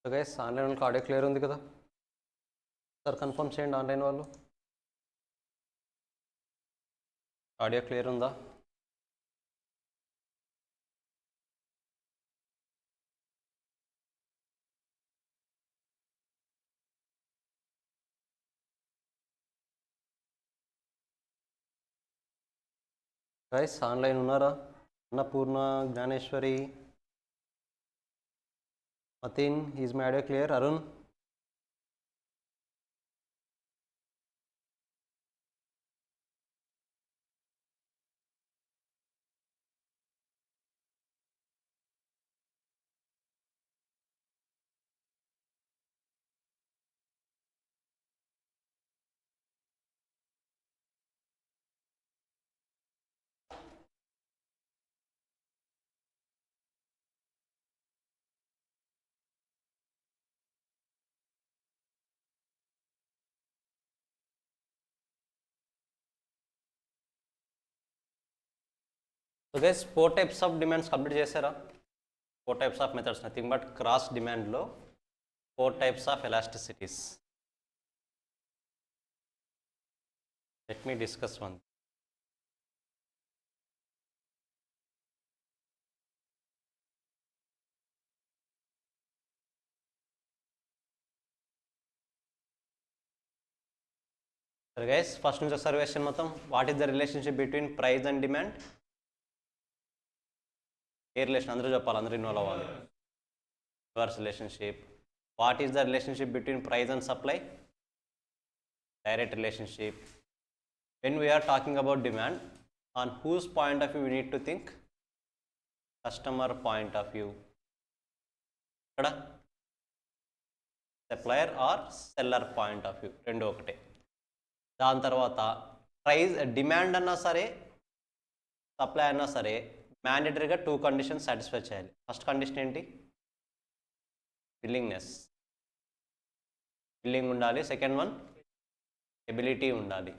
So guys online వాళ్ళకి audio clear ఉంది కదా సార్ కన్ఫర్మ్ చేయండి ఆన్లైన్ వాళ్ళు ఆడియో క్లియర్ ఉందా గైస్ ఆన్లైన్ ఉన్నారా Annapurna Gnaneshwari Matin is my audio clear Arun so guys 4 types of demands complete చేశారా 4 types of methods nothing but cross డిమాండ్లో 4 types of elasticities let me discuss one సరే guys first నుంచి ఒకసారి question మొత్తం what is the relationship between price and demand ఏ relation అందరూ చెప్పాలి అందరూ ఇన్వాల్వ్ అవ్వాలి reverse relationship what is the relationship between price and supply direct relationship when we are talking about demand on whose point of view we need to think customer point of view ఇక్కడ supplier or seller point of view రెండు ఒకటే దాని తర్వాత price demand అన్నా సరే supply అన్నా సరే మ్యాండేటరీగా 2 conditions satisfy చేయాలి ఫస్ట్ కండిషన్ ఏంటి విల్లింగ్ ఉండాలి సెకండ్ వన్ ఎబిలిటీ ఉండాలి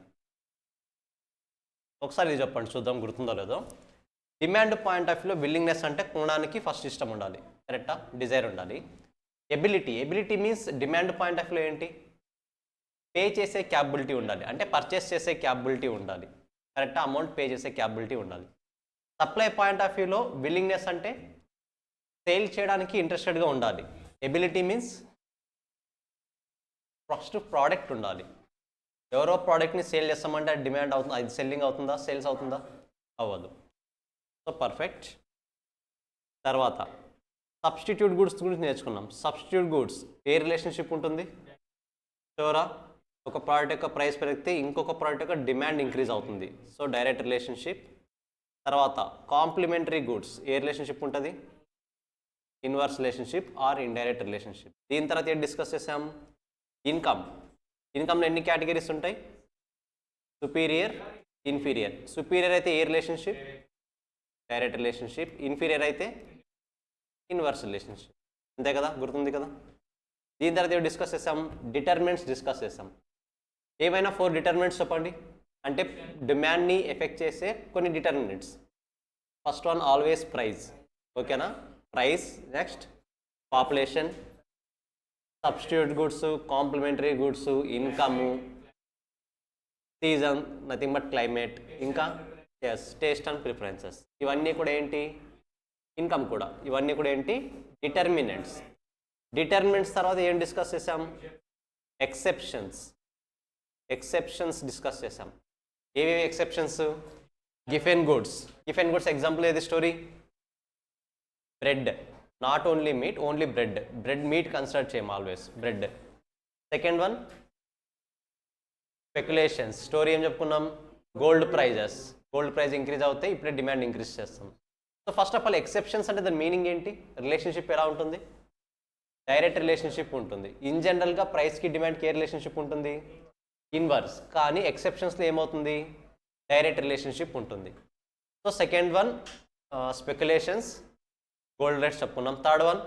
ఒకసారి ఇది చెప్పండి చూద్దాం గుర్తుందో లేదో డిమాండ్ పాయింట్ ఆఫ్ వ్యూలో విల్లింగ్నెస్ అంటే కొనడానికి ఫస్ట్ ఇష్టం ఉండాలి కరెక్టా డిజైర్ ఉండాలి ability means demand point of వ్యూలో ఏంటి పే చేసే క్యాపబిలిటీ ఉండాలి అంటే పర్చేస్ చేసే క్యాపబిలిటీ ఉండాలి కరెక్టా అమౌంట్ పే చేసే క్యాపబిలిటీ ఉండాలి సప్లై పాయింట్ ఆఫ్ వ్యూలో విల్లింగ్నెస్ అంటే సేల్ చేయడానికి ఇంట్రెస్టెడ్గా ఉండాలి ఎబిలిటీ మీన్స్ ఫస్ట్ ప్రోడక్ట్ ఉండాలి ఎవరో ప్రోడక్ట్ని సేల్ చేస్తామంటే అది డిమాండ్ అవుతుంది అది సెల్లింగ్ అవుతుందా సేల్స్ అవుతుందా అవ్వదు సో పర్ఫెక్ట్ తర్వాత సబ్స్టిట్యూట్ గుడ్స్ గురించి నేర్చుకున్నాం సబ్స్టిట్యూట్ గుడ్స్ ఏ రిలేషన్షిప్ ఉంటుంది షూరా ఒక ప్రోడక్ట్ యొక్క ప్రైస్ పెరిగితే ఇంకొక ప్రోడక్ట్ యొక్క డిమాండ్ ఇంక్రీజ్ అవుతుంది సో డైరెక్ట్ రిలేషన్షిప్ తర్వాత కాంప్లిమెంటరీ గుడ్స్ ఏ రిలేషన్షిప్ ఉంటుంది inverse relationship are indirect relationship దీని తర్వాత ఏం డిస్కస్ చేసాం ఇన్కమ్లో ఎన్ని కేటగిరీస్ ఉంటాయి సుపీరియర్ ఇన్ఫీరియర్ సుపీరియర్ అయితే ఏ రిలేషన్షిప్ డైరెక్ట్ రిలేషన్షిప్ ఇన్ఫీరియర్ అయితే ఇన్వర్స్ రిలేషన్షిప్ అంతే కదా గుర్తుంది కదా దీని తర్వాత ఏం డిస్కస్ చేసాం డిటర్మినెంట్స్ డిస్కస్ చేసాం ఏమైనా 4 డిటర్మినెంట్స్ చెప్పండి అంటే డిమాండ్ని ఎఫెక్ట్ చేసే కొన్ని determinants first one always price ఓకేనా price next population substitute goods complementary goods income season nothing but climate ఇంకా ఎస్ టేస్ట్ అండ్ ప్రిఫరెన్సెస్ ఇవన్నీ కూడా ఏంటి ఇన్కమ్ కూడా ఇవన్నీ కూడా ఏంటి డిటర్మినెంట్స్ తర్వాత ఏం డిస్కస్ చేసాం ఎక్సెప్షన్స్ డిస్కస్ చేసాం ఏవేవి ఎక్సెప్షన్స్ గిఫెన్ గుడ్స్ ఎగ్జాంపుల్ ఏది story bread not only meat only bread meat consider చేయం always bread second one speculations story ఏం చెప్పుకున్నాం గోల్డ్ ప్రైజ్ ఇంక్రీజ్ అవుతాయి ఇప్పుడే డిమాండ్ ఇంక్రీజ్ చేస్తాం so first of all exceptions అంటే దాని మీనింగ్ ఏంటి రిలేషన్షిప్ ఎలా ఉంటుంది డైరెక్ట్ రిలేషన్షిప్ ఉంటుంది ఇన్ జనరల్గా ప్రైస్కి డిమాండ్కి ఏ రిలేషన్షిప్ ఉంటుంది ఇన్వర్స్ కానీ ఎక్సెప్షన్స్లో ఏమవుతుంది డైరెక్ట్ రిలేషన్షిప్ ఉంటుంది so second one speculations gold rates చెప్పుకున్నాం third one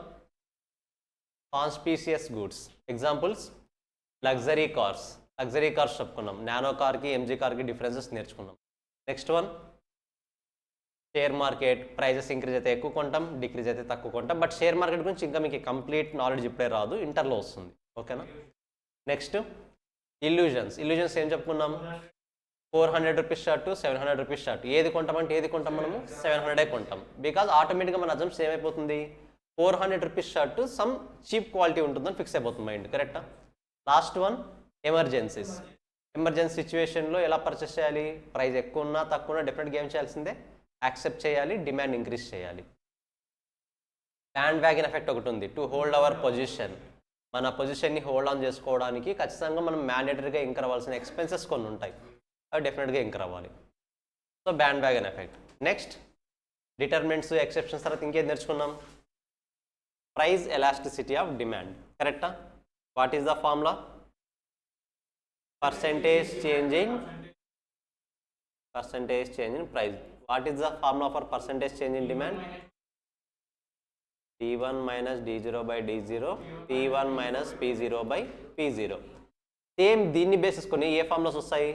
conspicuous goods examples luxury cars చెప్పుకున్నాం నానో కార్కి ఎంజీ కార్కి డిఫరెన్సెస్ నేర్చుకున్నాం next one share market prices increase అయితే ఎక్కువ కొంటాం, డిక్రీజ్ అయితే తక్కువ కొంటాం. బట్ షేర్ మార్కెట్ గురించి ఇంకా మీకు కంప్లీట్ నాలెడ్జ్ ఇప్పుడే రాదు, ఇంటర్లో వస్తుంది. ఓకేనా. నెక్స్ట్ ఇల్యూజన్స్ ఏం చెప్పుకున్నాం? 400 రూపీస్ షర్ట్, 700 రూపీస్ షర్ట్. ఏది కొంటామంటే ఏది కొంటాం మనము? 700 కొంటాం. బికాజ్ ఆటోమేటిక్గా మన అజంప్షన్ ఏమైపోతుంది? 400 rupees shirt some cheap quality ఉంటుందని ఫిక్స్ అయిపోతుంది మైండ్. కరెక్టా? లాస్ట్ వన్ ఎమర్జెన్సీ సిచ్యువేషన్లో ఎలా పర్చేస్ చేయాలి? ప్రైస్ ఎక్కువ ఉన్నా తక్కువ ఉన్నా డెఫినెట్గా ఏం చేయాల్సిందే? యాక్సెప్ట్ చేయాలి, డిమాండ్ ఇంక్రీజ్ చేయాలి. బ్యాండ్ వ్యాగన్ ఎఫెక్ట్ ఒకటి ఉంది. టు హోల్డ్ అవర్ పొజిషన్, మన పొజిషన్ని హోల్డ్ ఆన్ చేసుకోవడానికి ఖచ్చితంగా మనం మ్యాండేటరీగా ఇంకర్ అవ్వాల్సిన ఎక్స్పెన్సెస్ కొన్ని ఉంటాయి, అవి డెఫినెట్గా ఇంకర్ అవ్వాలి. So bandwagon effect. Next determinants, exceptions. తర్వాత ఇంకేం నేర్చుకున్నాం? Price elasticity of demand. కరెక్టా? What is the formula? percentage change in price. What is the formula for percentage change in demand? P1 minus D0 by D0, P1 minus P0 by P0. Same దీన్ని basis కొని ఏ formulas వస్తాయి?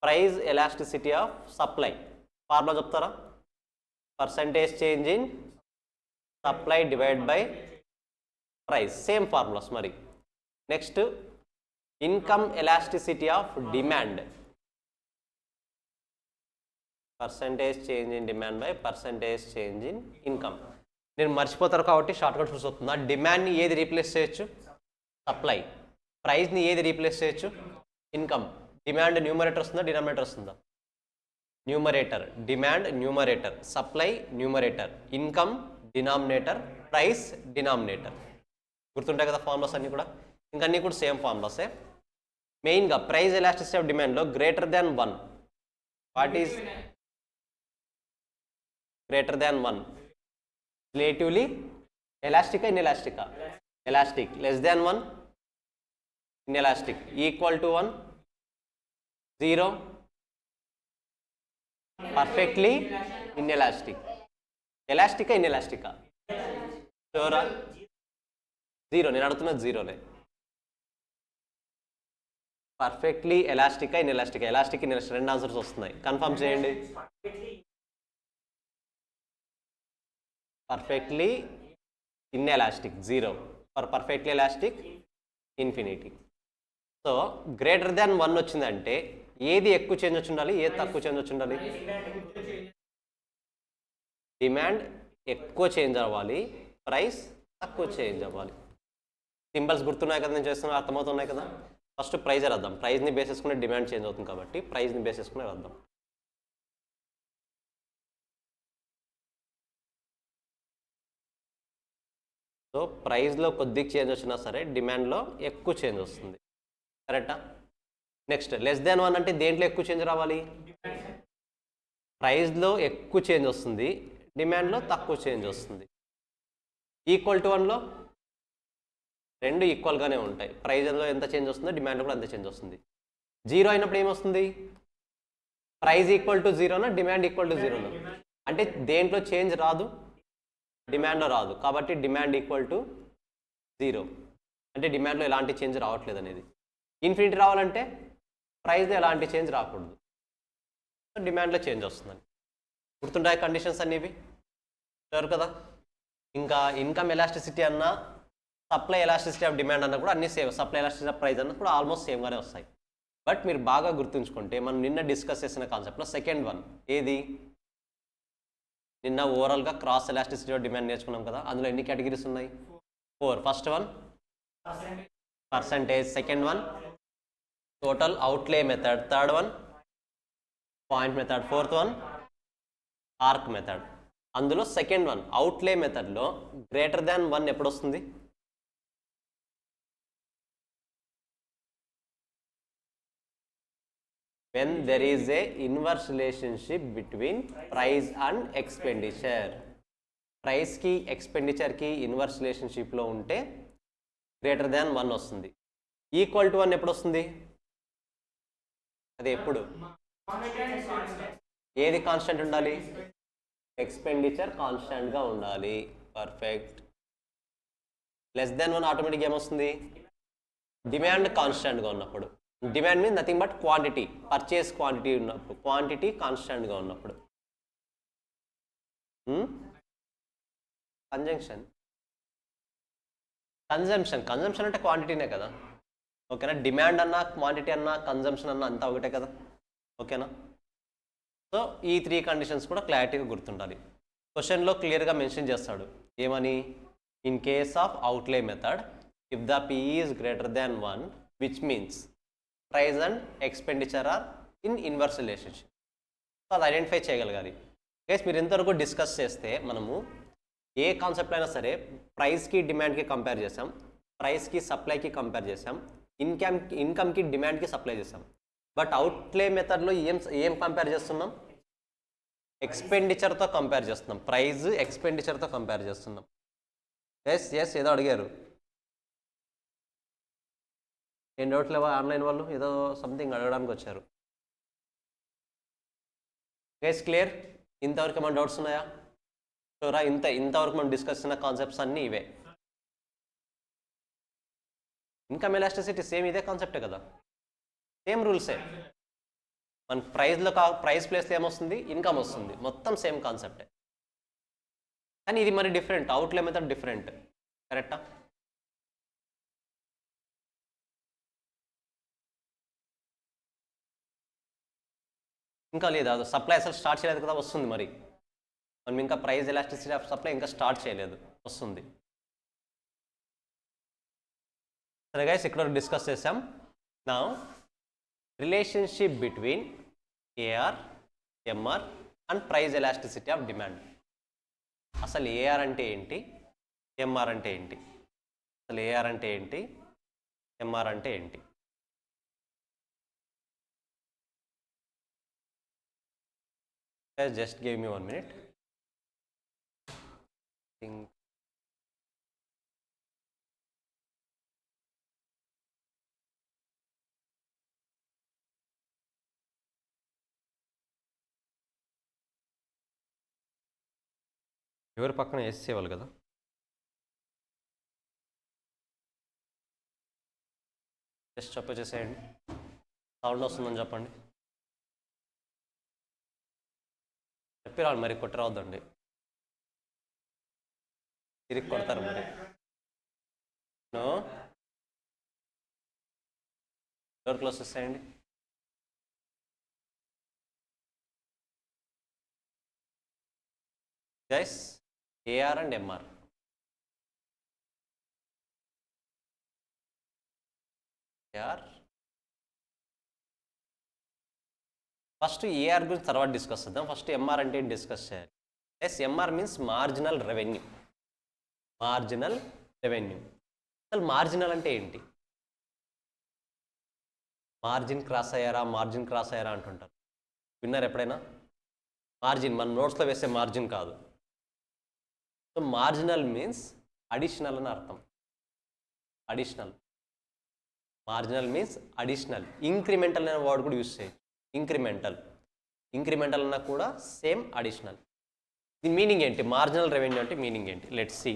Price elasticity of supply. Formula చెప్తారా? Percentage change in supply divide by price. Same formulas మరి. Next income elasticity of demand. Percentage change in demand by percentage change in income. నేను మర్చిపోతారు కాబట్టి shortcut చూసి వస్తుందా? డిమాండ్ని ఏది రీప్లేస్ చేయొచ్చు? సప్లై. ప్రైస్ని ఏది రీప్లేస్ చేయొచ్చు? ఇన్కమ్. డిమాండ్ న్యూమరేటర్ వస్తుందా, డినామినేటర్ వస్తుందా? Numerator. Demand numerator, supply numerator, income denominator, price denominator. గుర్తుంటాయి కదా ఫార్ములాస్ అన్నీ కూడా? ఇంకా అన్నీ కూడా సేమ్ ఫార్ములాసే. మెయిన్గా ప్రైస్ ఎలాస్టిసిటీ ఆఫ్ డిమాండ్లో greater than 1. What is greater than 1? Relatively ఎలాస్టికా, ఇన్ఎలాస్టికా? Elastic. Less than 1 inelastic. Equal to 1 0 perfectly inelastic. ఎలాస్టికా, ఇన్ఎలాస్టికా? షూరా? 0. నేను అడుగుతున్నది 0లే. పర్ఫెక్ట్లీ ఎలాస్టికా, ఇన్ఎలాస్టికా? ఎలాస్టిక్, ఇన్ఎలాస్టిక్ రెండు ఆన్సర్స్ వస్తున్నాయి. కన్ఫర్మ్ చేయండి. Perfectly inelastic 0, for perfectly elastic infinity. So greater than 1 వచ్చిందంటే ఏది ఎక్కువ చేంజ్ వచ్చి ఉండాలి, ఏది తక్కువ చేంజ్ వచ్చి ఉండాలి? డిమాండ్ ఎక్కువ చేంజ్ అవ్వాలి, ప్రైస్ తక్కువ చేంజ్ అవ్వాలి. సింబల్స్ గుర్తున్నాయి కదా, నేను చేస్తున్నా అర్థమవుతున్నాయి కదా? ఫస్ట్ ప్రైజ్ రాద్దాం. ప్రైజ్ని బేస్ చేసుకునే డిమాండ్ చేంజ్ అవుతుంది కాబట్టి ప్రైజ్ని బేస్ చేసుకునే రాద్దాం. సో ప్రైజ్లో కొద్దిగా చేంజ్ వచ్చినా సరే డిమాండ్లో ఎక్కువ చేంజ్ వస్తుంది. కరెక్టా? నెక్స్ట్ లెస్ దాన్ 1 అంటే దేంట్లో ఎక్కువ చేంజ్ రావాలి? ప్రైజ్లో ఎక్కువ చేంజ్ వస్తుంది, డిమాండ్లో తక్కువ చేంజ్ వస్తుంది. ఈక్వల్ టు 1లో రెండు ఈక్వల్గానే ఉంటాయి. ప్రైజ్లో ఎంత చేంజ్ వస్తుందో డిమాండ్లో కూడా అంతే చేంజ్ వస్తుంది. 0 అయినప్పుడు ఏమొస్తుంది? ప్రైజ్ ఈక్వల్ టు 0నా, డిమాండ్ ఈక్వల్ టు 0నా? అంటే దేంట్లో చేంజ్ రాదు, డిమాండ్లో రాదు. కాబట్టి డిమాండ్ ఈక్వల్ టు 0 అంటే డిమాండ్లో ఎలాంటి చేంజ్ రావట్లేదు అనేది. ఇన్ఫినిటీ రావాలంటే ప్రైజ్లో ఎలాంటి చేంజ్ రాకూడదు, డిమాండ్లో చేంజ్ వస్తుందని. గుర్తుంటాయి కండిషన్స్ అనేవి? షూర్ కదా? ఇంకా ఇన్కమ్ ఎలాస్టిసిటీ అన్నా, సప్లై ఎలాస్టిసిటీ ఆఫ్ డిమాండ్ అన్న కూడా అన్ని same. Supply elasticity of price అన్న కూడా ఆల్మోస్ట్ సేమ్గానే వస్తాయి. బట్ మీరు బాగా గుర్తుంచుకుంటే మనం నిన్న డిస్కస్ చేసిన కాన్సెప్ట్లో సెకండ్ వన్ ఏది? నిన్న ఓవరాల్గా క్రాస్ ఎలాస్టిసిటీ ఆఫ్ డిమాండ్ నేర్చుకున్నాం కదా, అందులో ఎన్ని కేటగిరీస్ ఉన్నాయి? 4. First one percentage, second one total outlay method, third one point method, fourth one arc method. అందులో సెకండ్ వన్ అవుట్లే మెథడ్లో గ్రేటర్ దాన్ 1 ఎప్పుడు వస్తుంది? when there is a inverse relationship between price and expenditure. Price కి expenditure కి inverse relationship లో ఉంటే greater than 1 వస్తుంది. Equal to 1 ఎప్పుడు వస్తుంది? అది ఎప్పుడు? ఏది కాన్స్టెంట్ ఉండాలి? ఎక్స్పెండిచర్ కాన్స్టెంట్ గా ఉండాలి. పర్ఫెక్ట్. లెస్ దాన్ 1 ఆటోమేటిక్ ఏమొస్తుంది? డిమాండ్ కాన్స్టెంట్ గా ఉన్నప్పుడు. Demand means nothing but quantity, purchase quantity ఉన్నప్పుడు, క్వాంటిటీ కాన్స్టెంట్గా ఉన్నప్పుడు. కన్జంప్షన్ అంటే క్వాంటిటీనే కదా. ఓకేనా, డిమాండ్ అన్నా క్వాంటిటీ అన్నా కన్జంప్షన్ అన్నా అంతా ఒకటే కదా. ఓకేనా, సో ఈ 3 కండిషన్స్ కూడా క్లారిటీగా గుర్తుండాలి. క్వశ్చన్లో క్లియర్గా మెన్షన్ చేస్తాడు ఏమని, in case of outlay method if the P is greater than 1 which means price and expenditure are in inverse relationship. So అది ఐడెంటిఫై చేయగలగాలి. గైస్ మీరు ఇంతవరకు డిస్కస్ చేస్తే మనము ఏ కాన్సెప్ట్ అయినా సరే ప్రైస్కి డిమాండ్కి కంపేర్ చేసాం, ప్రైస్కి సప్లైకి కంపేర్ చేసాం, ఇన్కమ్కి డిమాండ్కి సప్లై చేసాం. బట్ అవుట్లే మెథడ్లో ఏం కంపేర్ చేస్తున్నాం, ఎక్స్పెండిచర్తో కంపేర్ చేస్తున్నాం. ప్రైజ్ ఎక్స్పెండిచర్తో కంపేర్ చేస్తున్నాం. ఎస్ ఏదో అడిగారు, ఏం డౌట్ లేవా? ఆన్లైన్ వాళ్ళు ఏదో సంథింగ్ అడగడానికి వచ్చారు. Guys clear? ఇంతవరకు ఏమైనా డౌట్స్ ఉన్నాయా? చూరా, ఇంతవరకు మనం డిస్కస్ చేసిన కాన్సెప్ట్స్ అన్నీ ఇవే. ఇన్కమ్ ఎలాస్టిసిటీ సేమ్ ఇదే కాన్సెప్టే కదా, సేమ్ రూల్సే. మన ప్రైస్ ప్లేస్లో ఏమొస్తుంది, ఇన్కమ్ వస్తుంది, మొత్తం సేమ్ కాన్సెప్టే. కానీ ఇది మరి డిఫరెంట్, అవుట్లే మెథడ్ డిఫరెంట్. కరెక్టా? ఇంకా లేదు, అది సప్లై అసలు స్టార్ట్ చేయలేదు కదా, వస్తుంది. మరి మనం ఇంకా ప్రైస్ ఎలాస్టిసిటీ ఆఫ్ సప్లై ఇంకా స్టార్ట్ చేయలేదు, వస్తుంది. సరే గైస్, ఇక్కడ డిస్కస్ చేసాం. నా relationship between AR, MR and price elasticity of demand. అసలు ఏఆర్ అంటే ఏంటి, ఎంఆర్ అంటే ఏంటి? అసలు ఏఆర్ అంటే ఏంటి, ఎంఆర్ అంటే ఏంటి? Just give me 1 minute. ఎవరి పక్కన వేసి ఇవ్వాలి కదా. జస్ట్ చెప్పేసేయండి, సౌండ్ వస్తుందని చెప్పండి. చెప్పిరావాలి మరి, కొట్టరావద్దండి, తిరిగి కొడతారు మరి. డోర్ క్లోజ్ చేసేయండి. Guys, AR and MR. AR first AR గురించి తర్వాత డిస్కస్ చేద్దాం. ఫస్ట్ ఎంఆర్ అంటే ఏంటి డిస్కస్ చేయాలి. Yes, MR means marginal revenue. Marginal revenue. అసలు మార్జినల్ అంటే ఏంటి? మార్జిన్ క్రాస్ అయ్యారా అంటుంటారు. విన్నారు ఎప్పుడైనా? మార్జిన్ మన నోట్స్లో వేసే మార్జిన్ కాదు. సో మార్జినల్ మీన్స్ అడిషనల్ అని అర్థం. Additional. Marginal means additional. Incremental అనే వర్డ్ కూడా యూజ్ చేయొచ్చు. ఇంక్రిమెంటల్ అన్నా కూడా సేమ్ అడిషనల్. దీని మీనింగ్ ఏంటి? మార్జినల్ రెవెన్యూ అంటే మీనింగ్ ఏంటి? Let's see.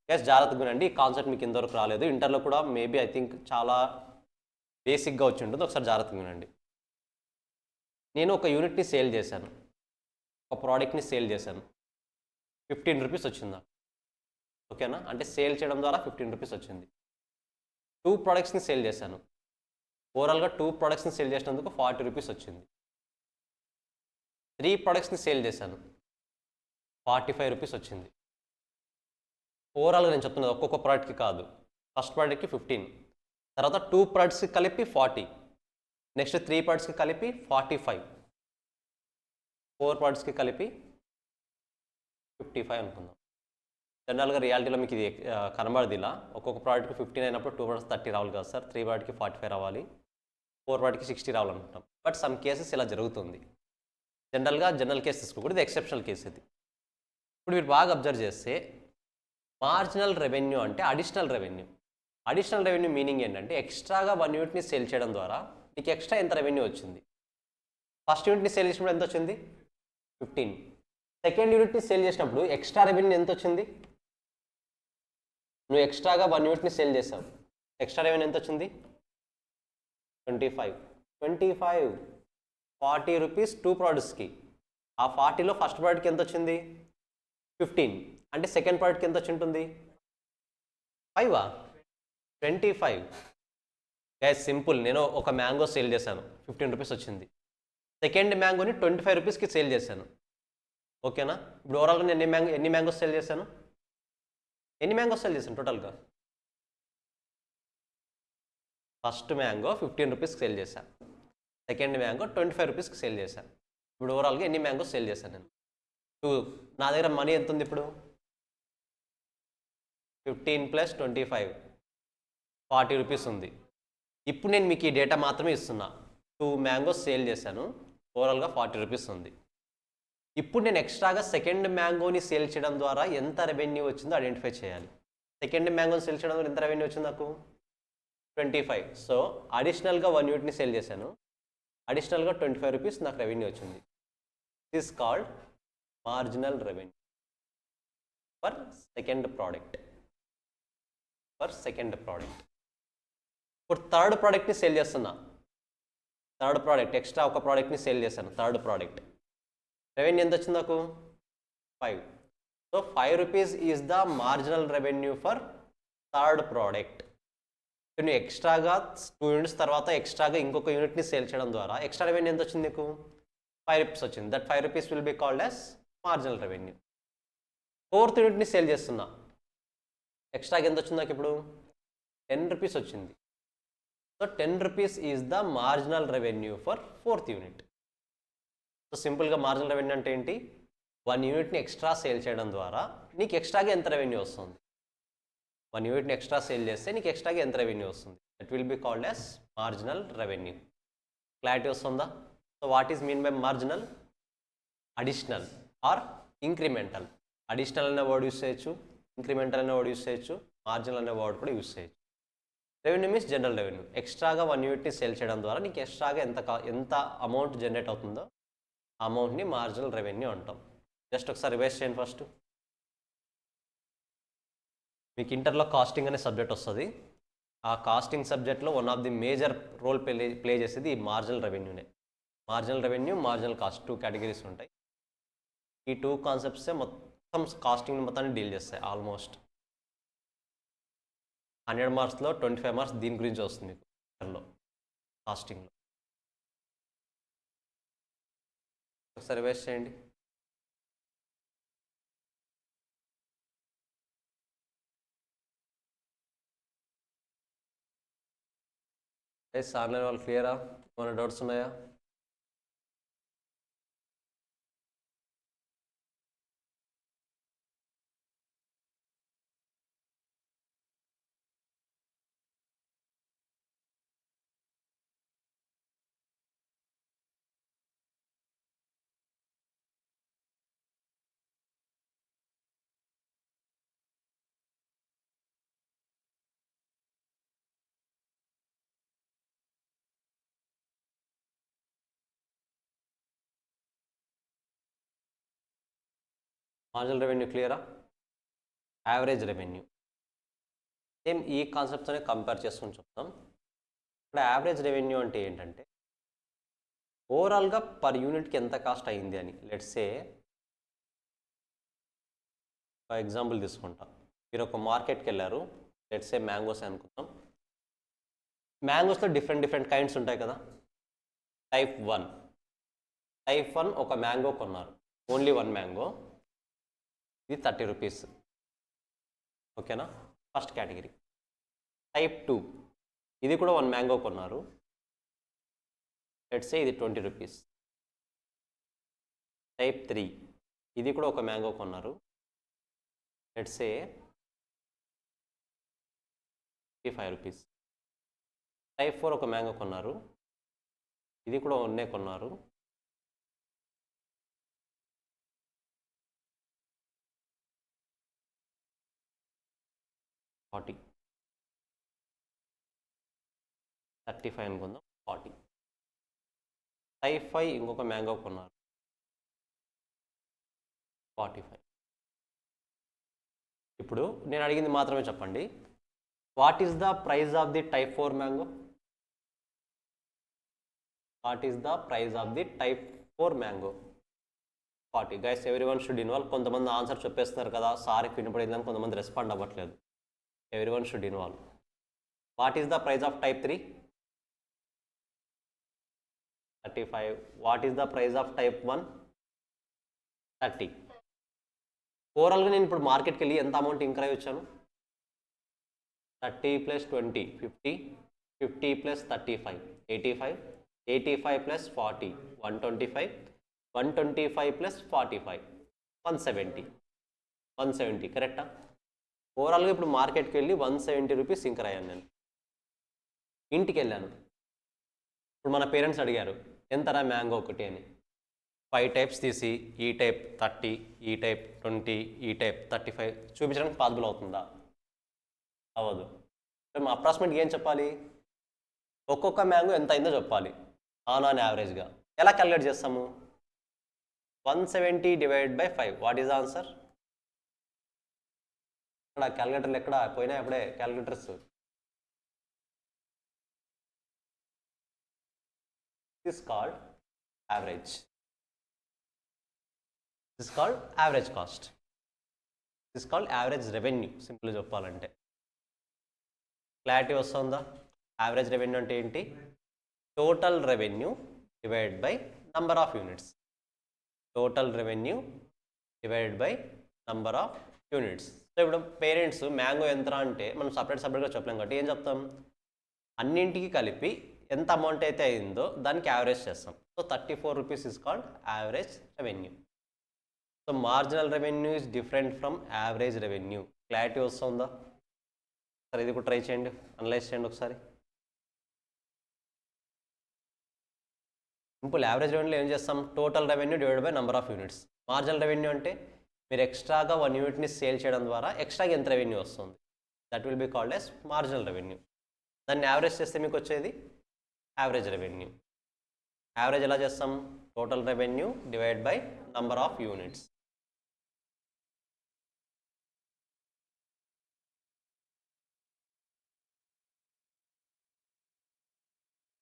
గైస్ జాగ్రత్తగా వినండి, ఈ కాన్సెప్ట్ మీకు ఇంతవరకు రాలేదు. ఇంటర్లో కూడా మేబీ ఐ థింక్ చాలా బేసిక్గా వచ్చి ఉంటుంది. ఒకసారి జాగ్రత్తగా వినండి. నేను ఒక యూనిట్ని సేల్ చేశాను, ఒక ప్రోడక్ట్ని సేల్ చేశాను, 15 రూపీస్ వచ్చిందా? ఓకేనా, అంటే సేల్ చేయడం ద్వారా 15 రూపీస్ వచ్చింది. 2 ప్రోడక్ట్స్ని సేల్ చేశాను, ఓవరాల్గా 2 ప్రోడక్ట్స్ని సేల్ చేసినందుకు 40 రూపీస్ వచ్చింది. 3 ప్రోడక్ట్స్ని సేల్ చేశాను, 45 రూపీస్ వచ్చింది. ఓవరాల్గా నేను చెప్తున్నది ఒక్కొక్క ప్రోడక్ట్కి కాదు. ఫస్ట్ ప్రోడక్ట్కి 15, తర్వాత 2 ప్రోడక్ట్స్కి కలిపి 40, నెక్స్ట్ 3 ప్రోడక్ట్స్కి కలిపి 45, 4 ప్రోడక్ట్స్కి కలిపి 55 అనుకుందాం. జనరల్గా రియాలిటీలో మీకు ఇది కనబడదు. ఇలా ఒక్కొక్క ప్రోడక్ట్కి 15 అయినప్పుడు 2 ప్రోడక్ట్స్ 30 రావాలి కదా సార్, 3 ప్రోడక్ట్కి 45 రావాలి, 4 ప్రోడక్ట్కి 60 రావాలనుకుంటాం. బట్ సమ్ కేసెస్ ఇలా జరుగుతుంది. జనరల్ కేసు తీసుకోకూడదు, ఇది ఎక్సెప్షనల్ కేసు ఇది. ఇప్పుడు మీరు బాగా అబ్జర్వ్ చేస్తే మార్జినల్ రెవెన్యూ అంటే additional revenue. Additional revenue meaning ఏంటంటే ఎక్స్ట్రాగా 1 యూనిట్ని సేల్ చేయడం ద్వారా మీకు ఎక్స్ట్రా ఎంత రెవెన్యూ వచ్చింది. ఫస్ట్ యూనిట్ని సేల్ చేసినప్పుడు ఎంత వచ్చింది? 15. సెకండ్ యూనిట్ని సేల్ చేసినప్పుడు ఎక్స్ట్రా రెవెన్యూ ఎంత వచ్చింది? నువ్వు ఎక్స్ట్రాగా 1 యూనిట్ని సేల్ చేసావు, ఎక్స్ట్రా రెవెన్యూ ఎంత వచ్చింది? 25. 40 రూపీస్ 2 ప్రోడక్ట్స్కి. ఆ 40లో ఫస్ట్ ప్రోడక్ట్కి ఎంత వచ్చింది? 15 అంటే సెకండ్ ప్రోడక్ట్కి ఎంత వచ్చి ఉంటుంది 5 25 గైస్ సింపుల్. నేను ఒక మ్యాంగో సేల్ చేశాను 15 రూపీస్ వచ్చింది. సెకండ్ మ్యాంగోని 25 రూపీస్కి సేల్ చేశాను. ఓకేనా? ఇప్పుడు ఓవరాల్గా నేను ఎన్ని మ్యాంగోస్ సేల్ చేశాను టోటల్గా? ఫస్ట్ మ్యాంగో 15 రూపీస్కి సేల్ చేశాను, సెకండ్ మ్యాంగో 25 రూపీస్కి సేల్ చేశాను. ఇప్పుడు ఓవరాల్గా ఎన్ని మ్యాంగోస్ సేల్ చేశాను నేను? 2. నా దగ్గర మనీ ఎంత ఉంది ఇప్పుడు? 15 + 25 40 రూపీస్ ఉంది. ఇప్పుడు నేను మీకు ఈ డేటా మాత్రమే ఇస్తున్నా. 2 మ్యాంగోస్ సేల్ చేశాను, ఓవరాల్గా 40 రూపీస్ ఉంది. ఇప్పుడు నేను ఎక్స్ట్రాగా సెకండ్ మ్యాంగోని సేల్ చేయడం ద్వారా ఎంత రెవెన్యూ వచ్చిందో ఐడెంటిఫై చేయాలి. సెకండ్ మ్యాంగోని సేల్ చేయడం ద్వారా ఎంత రెవెన్యూ వచ్చింది నాకు? 25. సో అడిషనల్గా 1 యూనిట్ని సేల్ చేశాను, అడిషనల్గా 25 రూపీస్ నాకు రెవెన్యూ వచ్చింది. This called marginal revenue for second product. ఇప్పుడు థర్డ్ ప్రోడక్ట్ని సేల్ చేస్తున్నా. థర్డ్ ప్రోడక్ట్ ఎక్స్ట్రా ఒక ప్రోడక్ట్ని సేల్ చేశాను. థర్డ్ ప్రోడక్ట్ రెవెన్యూ ఎంత వచ్చింది నాకు? 5. So 5 rupees is the marginal revenue for third product. నువ్వు ఎక్స్ట్రాగా 2 యూనిట్స్ తర్వాత ఎక్స్ట్రాగా ఇంకొక యూనిట్ని సేల్ చేయడం ద్వారా ఎక్స్ట్రా రెవెన్యూ ఎంత వచ్చింది నీకు? 5 రూపీస్ వచ్చింది. That 5 rupees will be called as marginal revenue. Fourth యూనిట్ని సేల్ చేస్తున్నా, ఎక్స్ట్రాగా ఎంత వచ్చింది నాకు ఇప్పుడు? 10 రూపీస్ వచ్చింది. So 10 rupees is the marginal revenue for fourth unit. So సింపుల్గా మార్జినల్ రెవెన్యూ అంటే ఏంటి? 1 యూనిట్ని ఎక్స్ట్రా సేల్ చేయడం ద్వారా నీకు ఎక్స్ట్రాగా ఎంత రెవెన్యూ వస్తుంది? 1 యూనిట్ని ఎక్స్ట్రా సేల్ చేస్తే నీకు ఎక్స్ట్రాగా ఎంత రెవెన్యూ వస్తుంది? That will be called as marginal revenue. Clarity వస్తుందా? So what is mean by marginal? Additional or incremental. Additional అనే వర్డ్ యూస్ చేయొచ్చు, ఇంక్రిమెంటల్ అనే వర్డ్ యూస్ చేయొచ్చు, మార్జినల్ అనే వర్డ్ కూడా యూస్ చేయొచ్చు. Revenue means general revenue. ఎక్స్ట్రాగా 1 యూనిట్ని సేల్ చేయడం ద్వారా నీకు ఎక్స్ట్రాగా ఎంత అమౌంట్ జనరేట్ అవుతుందో ఆ అమౌంట్ని మార్జినల్ రెవెన్యూ అంటాం. జస్ట్ ఒకసారి రివైజ్ చేయండి. ఫస్ట్ మీకు ఇంటర్లో కాస్టింగ్ అనే సబ్జెక్ట్ వస్తుంది. ఆ కాస్టింగ్ సబ్జెక్ట్లో one of the major role play చేసేది ఈ మార్జినల్ రెవెన్యూనే. Marginal revenue, marginal cost 2 categories ఉంటాయి. ఈ 2 కాన్సెప్ట్సే మొత్తం కాస్టింగ్ మొత్తాన్ని డీల్ చేస్తాయి. ఆల్మోస్ట్ 100 మార్క్స్లో 25 మార్క్స్ దీని గురించి వస్తుంది మీకు ఇంటర్లో కాస్టింగ్లో. ఒకసారి రివైజ్ చేయండి. ఆన్లైన్ వాళ్ళు క్లియరా? ఏమైనా డౌట్స్ ఉన్నాయా? మార్జినల్ రెవెన్యూ క్లియరా? యావరేజ్ రెవెన్యూ సేమ్ ఈ కాన్సెప్ట్తోనే కంపేర్ చేసుకుని చెప్తాం. ఇక్కడ యావరేజ్ రెవెన్యూ అంటే ఏంటంటే ఓవరాల్గా పర్ యూనిట్కి ఎంత కాస్ట్ అయింది అని. లెట్స్ సే ఫర్ ఎగ్జాంపుల్ తీసుకుంటాం. మీరు ఒక మార్కెట్కి వెళ్ళారు, లెట్స్ సే మ్యాంగోస్ అనుకుందాం. మ్యాంగోస్లో డిఫరెంట్ కైండ్స్ ఉంటాయి కదా. టైప్ 1 ఒక మ్యాంగో కొన్నారు, ఓన్లీ 1 మ్యాంగో, ఇది 30 రూపీస్. ఓకేనా? First category. టైప్ 2 ఇది కూడా 1 మ్యాంగో కొన్నారు, లెట్స్ సే ఇది 20 రూపీస్. టైప్ 3 ఇది కూడా ఒక మ్యాంగో కొన్నారు, లెట్స్ సే 55 రూపీస్. టైప్ 4 ఒక మ్యాంగో కొన్నారు, ఇది కూడా 1 కొన్నారు, 40. 35 అనుకుందాం, 40. టైప్ 5 ఇంకొక మ్యాంగో కొన్నారు, 45. ఇప్పుడు నేను అడిగింది మాత్రమే చెప్పండి. What is the price of the type 4 mango? What is the price of the type 4 mango? 40. Guys everyone should involve. కొంతమంది ఆన్సర్ చెప్పేస్తున్నారు కదా సార్కి వినపడిందని, కొంతమంది రెస్పాండ్ అవ్వట్లేదు. Everyone should involve. What is the praise of type 3? 35. వాట్ is the praise of టైప్ 1? 30. ఓవరాల్గా నేను ఇప్పుడు మార్కెట్కి వెళ్ళి ఎంత అమౌంట్ ఇంక్రై వచ్చాను? 30 + 20 50, 50 + 35 85, 85 + 40 125, 125 + 45 170. 170 కరెక్టా? ఓవరాల్గా ఇప్పుడు మార్కెట్కి వెళ్ళి 170 రూపీస్ ఇంకర్ అయ్యాను నేను. ఇంటికి వెళ్ళాను. ఇప్పుడు మన పేరెంట్స్ అడిగారు ఎంతరా మ్యాంగో ఒకటి అని. 5 టైప్స్ తీసి ఈ టైప్ 30, ఈ టైప్ 20, ఈ టైప్ 35 చూపించడానికి పాసిబుల్ అవుతుందా? అవ్వదు. మా అప్రాక్సిమేట్గా ఏం చెప్పాలి? ఒక్కొక్క మ్యాంగో ఎంత అయిందో చెప్పాలి ఆన్ యావరేజ్గా. ఎలా క్యాలిక్యులేట్ చేస్తాము? 170 / 5. What is the answer? ఇక్కడ క్యాలిక్యులేటర్లు ఎక్కడ పోయినా అప్పుడే calculators. This is called average. This is called average cost. This is called average revenue. సింపుల్గా చెప్పాలంటే క్లారిటీ వస్తుందా? యావరేజ్ రెవెన్యూ అంటే ఏంటి? Total revenue divide by number of units. Total revenue divide by number of units. So ఇప్పుడు parents mango ఎంత అంటే మనం సపరేట్గా చెప్పలేం కాబట్టి ఏం చెప్తాం? అన్నింటికి కలిపి ఎంత అమౌంట్ అయితే అయిందో దానికి యావరేజ్ చేస్తాం. So 34 rupees is called average revenue. So marginal revenue is different from average revenue. Clarity వస్తుందా? సరే ఇది కూడా ట్రై చేయండి, అనలైజ్ చేయండి ఒకసారి. సింపుల్. యావరేజ్ రెవెన్యూలో ఏం చేస్తాం? Total revenue divide by number of units. Marginal revenue అంటే మీరు ఎక్స్ట్రాగా 1 యూనిట్ని సేల్ చేయడం ద్వారా ఎక్స్ట్రాగా ఎంత రెవెన్యూ వస్తుంది, that will be called as marginal revenue. దాన్ని యావరేజ్ చేస్తే మీకు వచ్చేది యావరేజ్ రెవెన్యూ. యావరేజ్ ఎలా చేస్తాం? Total revenue divide by number of units.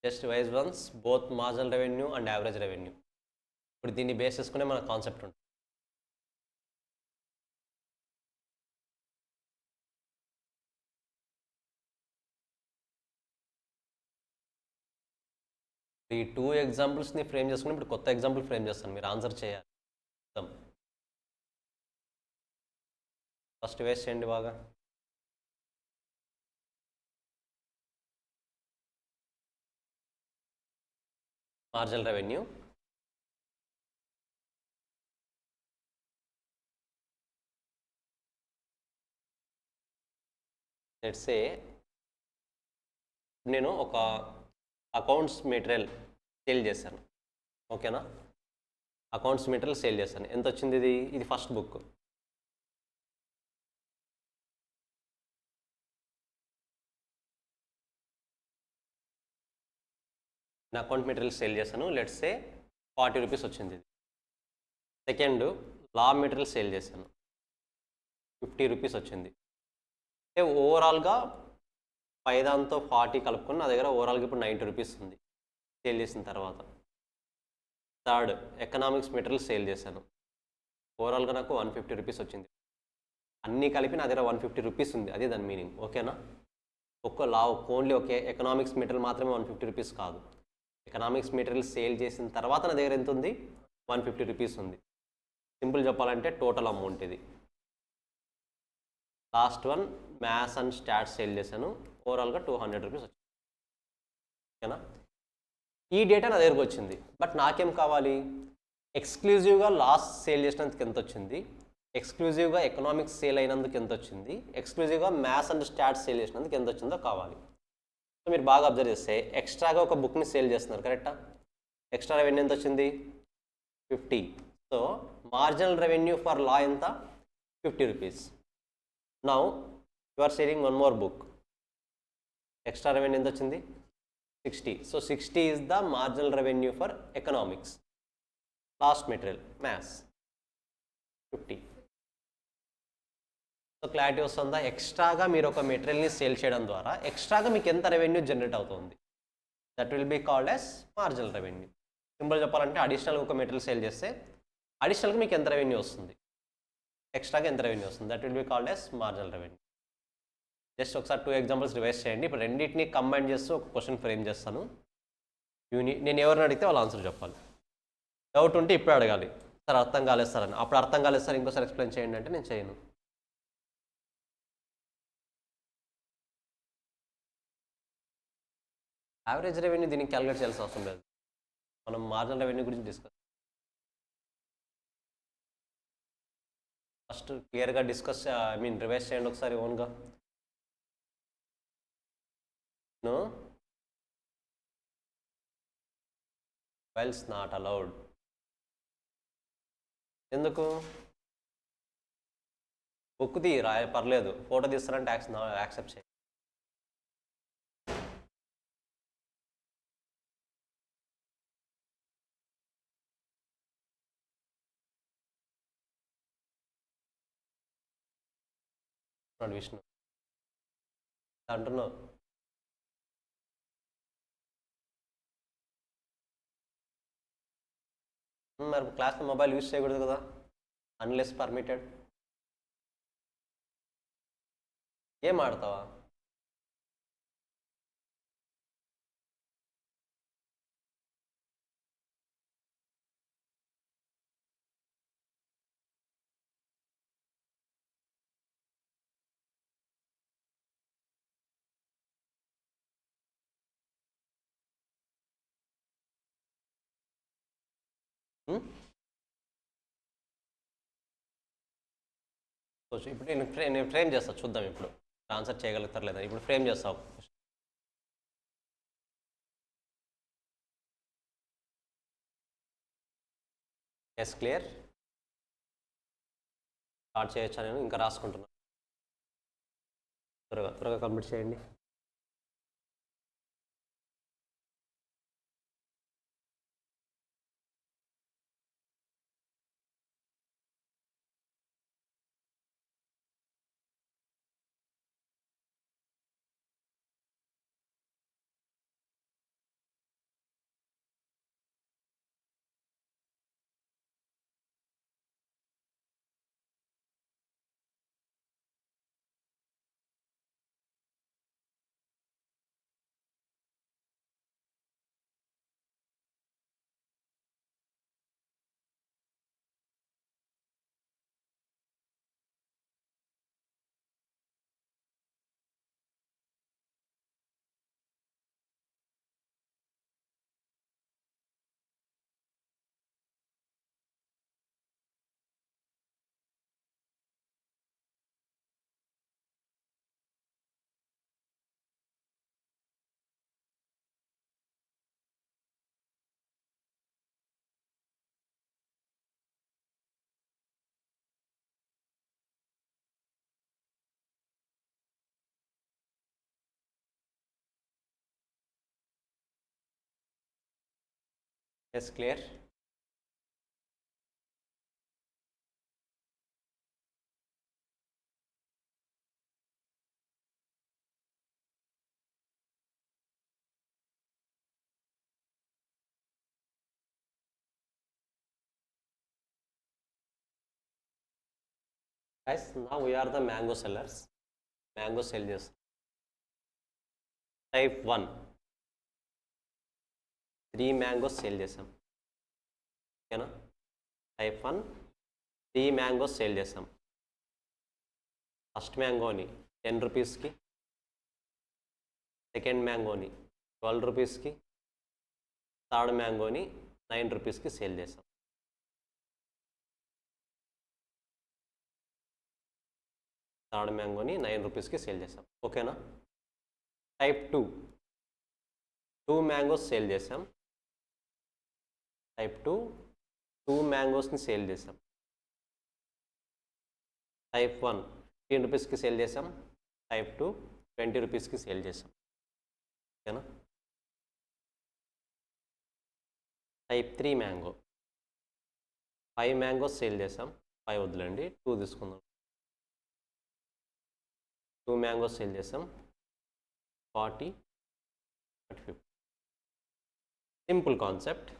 Just wise once both marginal revenue and average revenue. ఇప్పుడు దీన్ని బేస్ చేసుకునే మన కాన్సెప్ట్ ఉంటుంది. ఈ 2 ఎగ్జాంపుల్స్ని ఫ్రేమ్ చేసుకుని ఇప్పుడు కొత్త ఎగ్జాంపుల్ ఫ్రేమ్ చేస్తాను, మీరు ఆన్సర్ చేయాలి. ఫస్ట్ వేస్ట్ చేయండి బాగా. మార్జినల్ రెవెన్యూ లెట్స్ సే నేను ఒక అకౌంట్స్ మెటీరియల్ సేల్ చేశాను, ఓకేనా? అకౌంట్స్ మెటీరియల్ సేల్ చేశాను. ఎంత వచ్చింది? ఇది ఫస్ట్ బుక్. నేను అకౌంట్ మెటీరియల్ సేల్ చేశాను, లెట్స్ సే 40 రూపీస్ వచ్చింది. సెకండ్ లా మెటీరియల్ సేల్ చేశాను, 50 రూపీస్ వచ్చింది. అంటే ఓవరాల్గా 5 దాంతో 40 కలుపుకొని నా దగ్గర ఓవరాల్గా ఇప్పుడు 90 రూపీస్ ఉంది సేల్ చేసిన తర్వాత. థర్డ్ ఎకనామిక్స్ మెటీరియల్ సేల్ చేశాను, ఓవరాల్గా నాకు 150 రూపీస్ వచ్చింది. అన్నీ కలిపి నా దగ్గర 150 రూపీస్ ఉంది, అదే దాని మీనింగ్, ఓకేనా? ఓన్లీ ఓకే ఎకనామిక్స్ మెటీరియల్ మాత్రమే 150 రూపీస్ కాదు. ఎకనామిక్స్ మెటీరియల్ సేల్ చేసిన తర్వాత నా దగ్గర ఎంత ఉంది? 150 రూపీస్ ఉంది. సింపుల్ చెప్పాలంటే టోటల్ అమౌంట్ ఇది. Last one maths and stats sale చేశాను, ఓవరాల్గా 200 రూపీస్ వచ్చింది, ఓకేనా? ఈ డేటా నా దగ్గరకు వచ్చింది. బట్ నాకేం కావాలి? ఎక్స్క్లూజివ్గా లాస్ట్ సేల్ చేసినందుకు ఎంత వచ్చింది, ఎక్స్క్లూజివ్గా ఎకనామిక్స్ సేల్ అయినందుకు ఎంత వచ్చింది, ఎక్స్క్లూజివ్గా మ్యాథ్స్ అండ్ స్టాట్స్ సేల్ చేసినందుకు ఎంత వచ్చిందో కావాలి. సో మీరు బాగా అబ్జర్వ్ చేస్తే ఎక్స్ట్రాగా ఒక బుక్ని సేల్ చేస్తున్నారు, కరెక్టా? ఎక్స్ట్రా రెవెన్యూ ఎంత వచ్చింది? 50. సో మార్జినల్ రెవెన్యూ ఫర్ లా ఎంత? 50 rupees. Now you are selling one more book, extra revenue ఎంత వచ్చింది? 60. So 60 is the marginal revenue for economics. Last material maths 50. So clarity వస్తుందా? ఎక్స్ట్రాగా మీరు ఒక మెటీరియల్ని సేల్ చేయడం ద్వారా ఎక్స్ట్రాగా మీకు ఎంత రెవెన్యూ జనరేట్ అవుతుంది, that will be called as marginal revenue. Simple చెప్పాలంటే అడిషనల్గా ఒక మెటీరియల్ సేల్ చేస్తే అడిషనల్గా మీకు ఎంత రెవెన్యూ వస్తుంది, ఎక్స్ట్రాగా ఎంత రెవెన్యూ వస్తుంది, that will be called as marginal revenue. Just ఒకసారి 2 ఎగ్జాంపుల్స్ రివైజ్ చేయండి. ఇప్పుడు రెండింటిని కంబైన్ చేస్తూ ఒక క్వశ్చన్ ఫ్రేమ్ చేస్తాను. నేను ఎవరిని అడిగితే వాళ్ళు ఆన్సర్ చెప్పాలి. డౌట్ ఉంటే ఇప్పుడు అడగాలి, సార్ అర్థం కాలేదు సార్ అని. అప్పుడు అర్థం కాలేదు సార్ ఇంకోసారి ఎక్స్ప్లెయిన్ చేయండి అంటే నేను చేయను. యావరేజ్ రెవెన్యూ దీనికి క్యాలిక్యులేట్ చేయాల్సిన అవసరం లేదు. మనం మార్జినల్ రెవెన్యూ గురించి డిస్కస్ ఫస్ట్ క్లియర్గా రివైజ్ చేయండి ఒకసారి ఓన్గా. No mobiles not allowed. ఎందుకు? బుక్ తీ రాయ పర్లేదు, ఫోటో తీస్తారంటే యాక్సెప్ట్ చేయండి. విష్ణు అంటున్నావు మరి క్లాస్లో మొబైల్ యూజ్ చేయకూడదు కదా, అన్లెస్ పర్మిటెడ్. ఏం ఆడతావా? ఇప్పుడు నేను ఫ్రేమ్ చేస్తా, చూద్దాం ఇప్పుడు ఆన్సర్ చేయగలుగుతారు లేదా. ఇప్పుడు ఫ్రేమ్ చేస్తావు. Yes clear. స్టార్ట్ చేయొచ్చా? నేను ఇంకా రాసుకుంటున్నాను. త్వరగా కంప్లీట్ చేయండి. Yes clear. Guys, now we are the mango sellers. Mango sell చేస్తాం. టైప్ 1 3 మ్యాంగోస్ సేల్ చేసాం. ఓకేనా? టైప్ 1 3 మ్యాంగోస్ సేల్ చేసాం. ఫస్ట్ మ్యాంగోని 10 రూపీస్కి, సెకండ్ మ్యాంగోని 12 రూపీస్కి, థర్డ్ మ్యాంగోని 9 రూపీస్కి సేల్ చేసాం. థర్డ్ మ్యాంగోని 9 రూపీస్కి సేల్ చేసాం. ఓకేనా? టైప్ 2 2 మ్యాంగోస్ సేల్ చేసాం. టైప్ 2 2 మ్యాంగోస్ని సేల్ చేసాం. టైప్ 1 15 రూపీస్కి సేల్ చేసాం. టైప్ 2 20 రూపీస్కి సేల్ చేసాం. ఓకేనా? టైప్ 3 మ్యాంగో 5 మ్యాంగోస్ సేల్ చేసాం. 5 వద్దులండి, 2 తీసుకుందాం. 2 మ్యాంగోస్ సేల్ చేసాం. 40 50. Simple concept.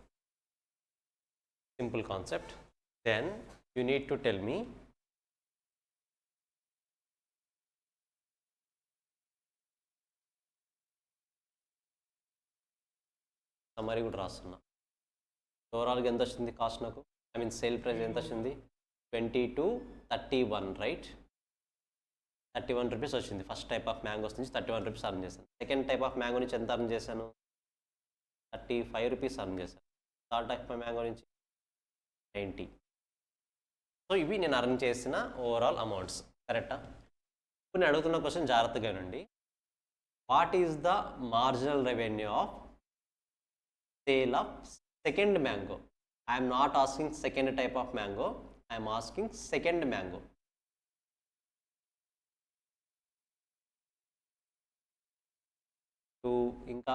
then you need to tell me summary కూడా రాస్తున్నా. ఓవరాల్గా ఎంత వచ్చింది కాస్ట్ నాకు, ఐ మీన్ సేల్ ప్రైస్ ఎంత వచ్చింది, 22.31 రైట్. 31 రూపీస్ వచ్చింది. ఫస్ట్ టైప్ ఆఫ్ మ్యాంగోస్ నుంచి 31 రూపీస్ అర్న్ చేశాను. సెకండ్ టైప్ ఆఫ్ మ్యాంగో నుంచి ఎంత అర్న్ చేశాను, 35 రూపీస్ అర్న్ చేశాను. థర్డ్ టైప్ ఆఫ్ మ్యాంగో నుంచి 90. సో ఇవి నేను అర్న్ చేసిన ఓవరాల్ అమౌంట్స్. కరెక్టా? ఇప్పుడు నేను అడుగుతున్న క్వశ్చన్ జాగ్రత్తగా వినండి. What is the marginal revenue of sale of second mango? I'm not asking second type of mango, I'm asking second mango. ఇంకా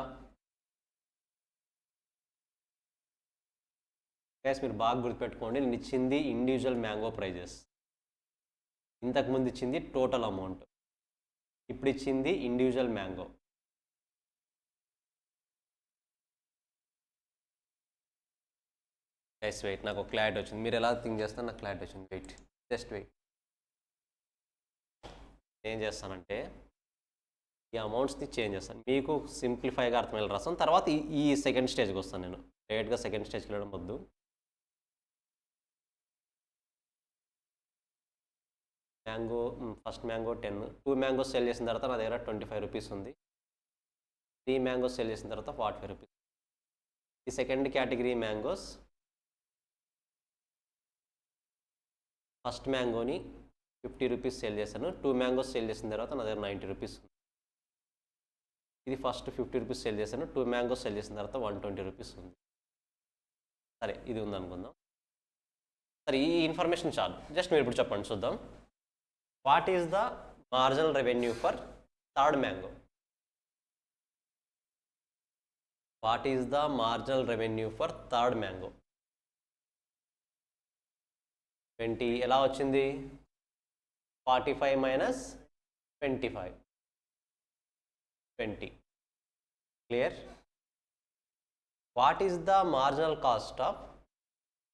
గైస్ మీరు బాగా గుర్తుపెట్టుకోండి, నేను ఇచ్చింది ఇండివిజువల్ మ్యాంగో ప్రైజెస్. ఇంతకుముందు ఇచ్చింది టోటల్ అమౌంట్, ఇప్పుడు ఇచ్చింది ఇండివిజువల్ మ్యాంగో. గైస్ వెయిట్, నాకు క్లారిటీ వచ్చింది. మీరు ఎలా థింక్ చేస్తారో నాకు క్లారిటీ వచ్చింది. Wait, just wait. ఏం చేస్తానంటే ఈ అమౌంట్స్ని చేంజ్ చేస్తాను, మీకు సింప్లిఫైగా అర్థమయ్యేలా రాస్తాను. తర్వాత ఈ సెకండ్ స్టేజ్కి వస్తాను. నేను డైరెక్ట్గా సెకండ్ స్టేజ్కి వెళ్ళడం వద్దు. Mango, first mango 10, 2 mangoes cell చేసిన తర్వాత నా దగ్గర 25 రూపీస్ ఉంది. 3 మ్యాంగోస్ సెల్ చేసిన తర్వాత 45 రూపీస్. ఈ సెకండ్ కేటగిరీ మ్యాంగోస్, ఫస్ట్ మ్యాంగోని 50 రూపీస్ సేల్ చేశాను. 2 మ్యాంగోస్ సేల్ చేసిన తర్వాత నా దగ్గర 90 రూపీస్ ఉంది. ఇది ఫస్ట్ 50 రూపీస్ సేల్ చేశాను. 2 మ్యాంగోస్ సేల్ చేసిన తర్వాత 120 రూపీస్ ఉంది. సరే, ఇది ఉంది అనుకుందాం. సరే, ఈ ఇన్ఫర్మేషన్ చాలు. జస్ట్ మీరు ఇప్పుడు చెప్పండి, చూద్దాం. What is the marginal revenue for third mango? What is the marginal revenue for third mango? 20 ఎలా వచ్చింది? 45 minus 25, 20. Clear? What is the marginal cost of